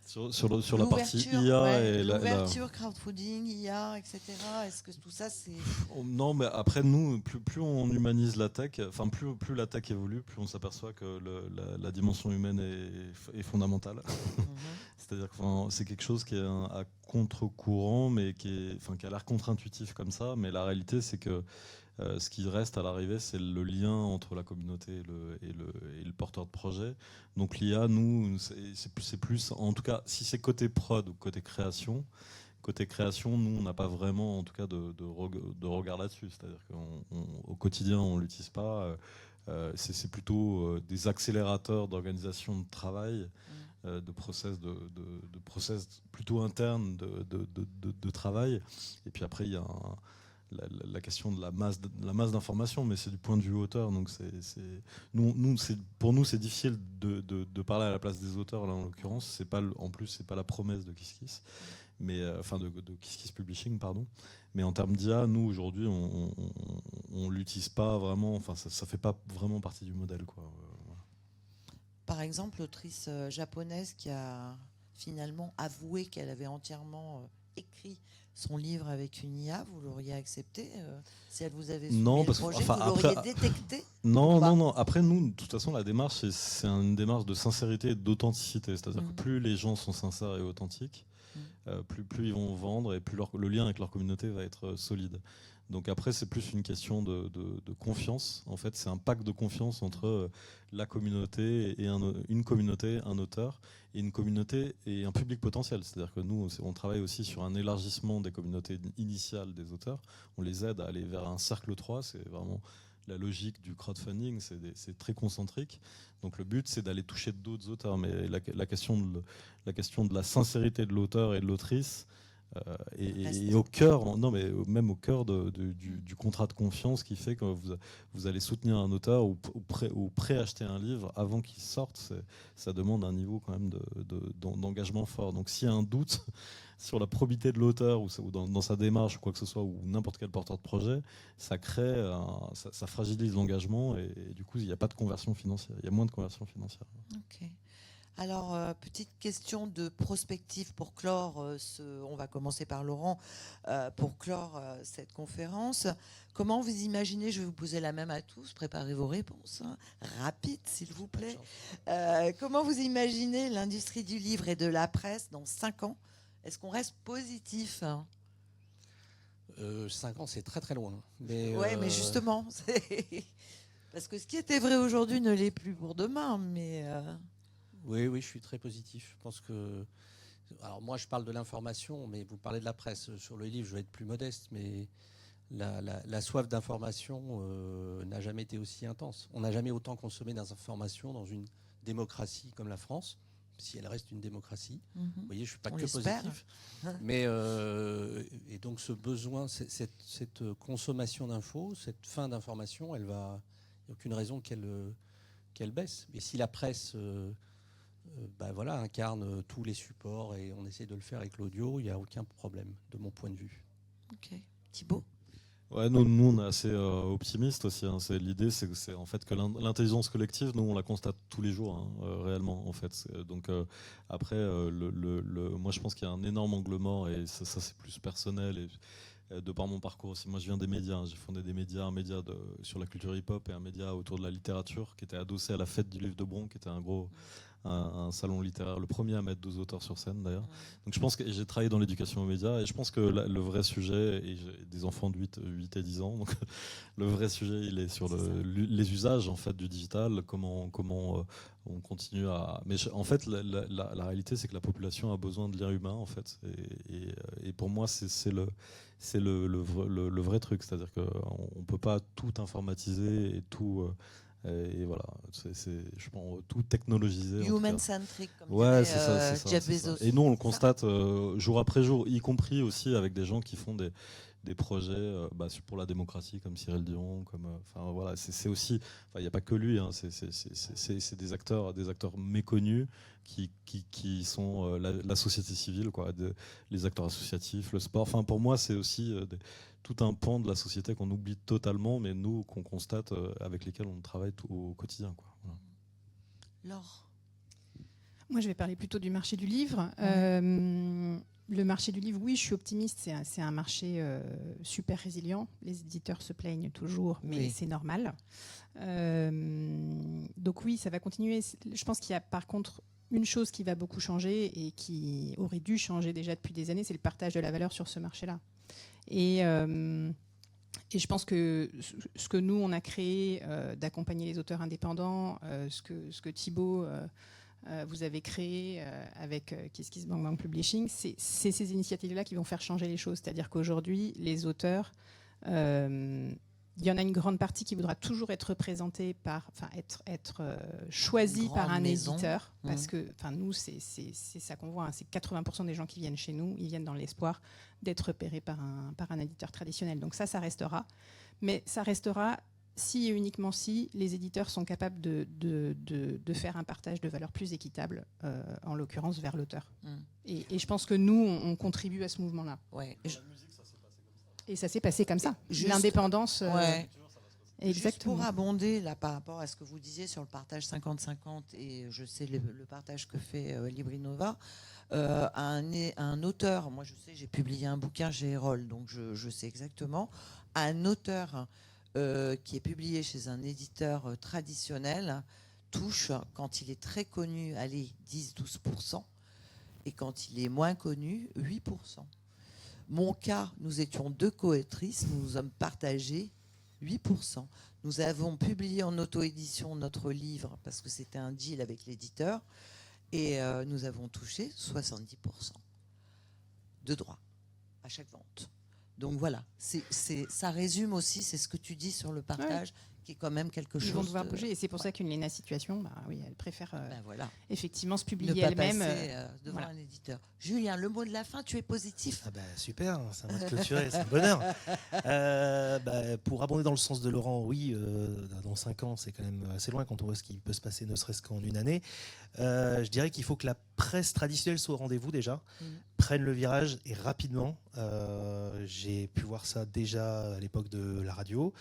sur la partie IA et l'ouverture, crowdfunding, IA, etc. Est-ce que tout ça, c'est... Non, mais après, nous, plus on humanise la tech, enfin plus la tech évolue, plus on s'aperçoit que la dimension humaine est fondamentale. C'est-à-dire que c'est quelque chose qui est à contre-courant, mais qui a l'air contre-intuitif comme ça. Mais la réalité, c'est que ce qui reste à l'arrivée, c'est le lien entre la communauté et le porteur de projet. Donc l'IA, nous, c'est plus, en tout cas, si c'est côté prod ou côté création, nous, on n'a pas vraiment, en tout cas, de regard là-dessus. C'est-à-dire qu'au quotidien, on ne l'utilise pas. C'est plutôt des accélérateurs d'organisation de travail, de process plutôt internes de travail. Et puis après, il y a la question de la masse d'informations, mais c'est du point de vue auteur. Donc pour nous, c'est difficile de parler à la place des auteurs, là, en l'occurrence. En plus, c'est pas la promesse de KissKiss, mais de KissKiss Publishing, pardon. Mais en termes d'IA, nous, aujourd'hui, on l'utilise pas vraiment. Enfin, ça fait pas vraiment partie du modèle, quoi. Voilà. Par exemple, l'autrice japonaise qui a finalement avoué qu'elle avait entièrement écrit son livre avec une IA, vous l'auriez accepté si elle vous avait soumis le projet, vous l'auriez détecté? Non. Après, nous, de toute façon, la démarche, c'est une démarche de sincérité et d'authenticité. C'est-à-dire que plus les gens sont sincères et authentiques, plus ils vont vendre et plus le lien avec leur communauté va être solide. Donc après, c'est plus une question de confiance. En fait, c'est un pacte de confiance entre la communauté et une communauté, un auteur, et une communauté et un public potentiel. C'est-à-dire que nous, on travaille aussi sur un élargissement des communautés initiales des auteurs. On les aide à aller vers un cercle 3. C'est vraiment la logique du crowdfunding. C'est très concentrique. Donc le but, c'est d'aller toucher d'autres auteurs. Mais la question de la sincérité de l'auteur et de l'autrice, et au cœur, même au cœur du contrat de confiance qui fait que vous allez soutenir un auteur ou préacheter un livre avant qu'il sorte, ça demande un niveau quand même d'engagement fort. Donc s'il y a un doute sur la probité de l'auteur ou dans sa démarche ou quoi que ce soit, ou n'importe quel porteur de projet, ça fragilise l'engagement et du coup il n'y a pas de conversion financière, il y a moins de conversion financière. Ok. Alors, petite question de prospective pour clore, on va commencer par Laurent, pour clore cette conférence. Comment vous imaginez, je vais vous poser la même à tous, préparez vos réponses, rapides s'il vous plaît. Comment vous imaginez l'industrie du livre et de la presse dans 5 ans? Est-ce qu'on reste positif? 5 ans, c'est très très loin. Mais justement, parce que ce qui était vrai aujourd'hui ne l'est plus pour demain, mais... Oui, je suis très positif. Je pense que... Alors moi, je parle de l'information, mais vous parlez de la presse. Sur le livre, je vais être plus modeste, mais la soif d'information n'a jamais été aussi intense. On n'a jamais autant consommé d'informations dans une démocratie comme la France, si elle reste une démocratie. Vous voyez, je ne suis pas positif. Mais, et donc ce besoin, cette consommation d'infos, cette faim d'information, il n'y a aucune raison qu'elle baisse. Et si la presse... incarne tous les supports et on essaie de le faire avec l'audio, il n'y a aucun problème de mon point de vue. Ok. Thibaut? Ouais, nous on est assez optimistes aussi. L'idée, c'est en fait que l'intelligence collective, nous on la constate tous les jours, réellement en fait. Donc après, moi je pense qu'il y a un énorme angle mort et ça c'est plus personnel et de par mon parcours aussi. Moi je viens des médias, j'ai fondé des médias, un média sur la culture hip-hop et un média autour de la littérature qui était adossé à la fête du livre de Bron, qui était un gros un salon littéraire, le premier à mettre 12 auteurs sur scène d'ailleurs. Donc je pense que j'ai travaillé dans l'éducation aux médias et je pense que le vrai sujet, et j'ai des enfants de 8 et 10 ans, donc le vrai sujet il est sur les usages en fait du digital, comment on continue à... Mais en fait la réalité c'est que la population a besoin de liens humains en fait et pour moi c'est le vrai truc, c'est-à-dire qu'on ne peut pas tout informatiser et tout... et voilà, je pense tout technologiser. Human-centric, comme ouais, dirait c'est ça, Jeff c'est ça. Bezos. Et nous, on le constate jour après jour, y compris aussi avec des gens qui font des projets pour la démocratie, comme Cyril Dion, enfin voilà, c'est aussi, il n'y a pas que lui, hein, c'est des acteurs méconnus qui sont la société civile, quoi, les acteurs associatifs, le sport. Enfin, pour moi, c'est aussi tout un pan de la société qu'on oublie totalement, mais nous, qu'on constate, avec lesquels on travaille au quotidien, quoi. Voilà. Laure. Moi, je vais parler plutôt du marché du livre. Le marché du livre, oui, je suis optimiste. C'est un marché super résilient. Les éditeurs se plaignent toujours, mais c'est normal. Donc oui, ça va continuer. Je pense qu'il y a par contre une chose qui va beaucoup changer et qui aurait dû changer déjà depuis des années, c'est le partage de la valeur sur ce marché-là. Et je pense que ce que nous, on a créé, d'accompagner les auteurs indépendants, ce que Thibaut... vous avez créé avec KissKissBankBank Publishing, c'est ces initiatives-là qui vont faire changer les choses. C'est-à-dire qu'aujourd'hui, les auteurs, il y en a une grande partie qui voudra toujours être représentée être choisie par un éditeur. Parce que nous, c'est ça qu'on voit. Hein, c'est 80% des gens qui viennent chez nous, ils viennent dans l'espoir d'être repérés par un éditeur traditionnel. Donc ça restera. Mais ça restera si et uniquement si les éditeurs sont capables de faire un partage de valeur plus équitable, en l'occurrence vers l'auteur. Et je pense que nous, on contribue à ce mouvement-là. Ouais. Et ça s'est passé comme ça. Juste, l'indépendance... Exactement. Juste pour Exactement. abonder là, par rapport à ce que vous disiez sur le partage 50-50, et je sais le partage que fait Librinova, un auteur, moi je sais, j'ai publié un bouquin chez Erol, donc je sais exactement, un auteur qui est publié chez un éditeur traditionnel touche, quand il est très connu, allez, 10-12%, et quand il est moins connu, 8%. Mon cas, nous étions 2 coautrices, nous nous sommes partagés 8%. Nous avons publié en auto-édition notre livre parce que c'était un deal avec l'éditeur et nous avons touché 70% de droits à chaque vente. Donc voilà, ça résume aussi, c'est ce que tu dis sur le partage, qui est quand même quelque chose. Ils vont devoir bouger et c'est pour ça qu'une Léna Situation, elle préfère effectivement se ne publier pas elle-même. passer devant un éditeur. Julien, le mot de la fin, tu es positif. Super, ça m'a clôturé, c'est le bonheur. Pour abonder dans le sens de Laurent, oui, dans 5 ans, c'est quand même assez loin quand on voit ce qui peut se passer, ne serait-ce qu'en une année. Je dirais qu'il faut que la presse traditionnelle soit au rendez-vous déjà, prenne le virage et rapidement. J'ai pu voir ça déjà à l'époque de la radio.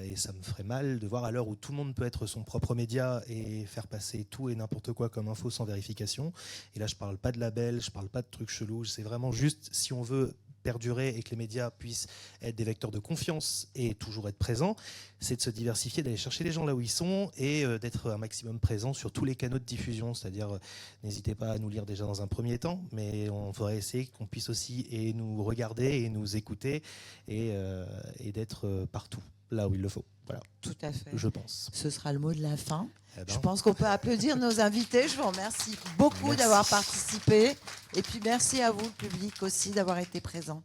Et ça me ferait mal de voir à l'heure où tout le monde peut être son propre média et faire passer tout et n'importe quoi comme info sans vérification. Et là, je parle pas de label, je parle pas de trucs chelous. C'est vraiment juste, si on veut perdurer et que les médias puissent être des vecteurs de confiance et toujours être présents, c'est de se diversifier, d'aller chercher les gens là où ils sont et d'être un maximum présent sur tous les canaux de diffusion. C'est-à-dire, n'hésitez pas à nous lire déjà dans un premier temps, mais on faudrait essayer qu'on puisse aussi et nous regarder et nous écouter et d'être partout, là où il le faut. Voilà. Tout à fait. Je pense. Ce sera le mot de la fin. Eh Je pense qu'on peut applaudir nos invités. Je vous remercie beaucoup d'avoir participé. Et puis merci à vous, le public aussi, d'avoir été présent.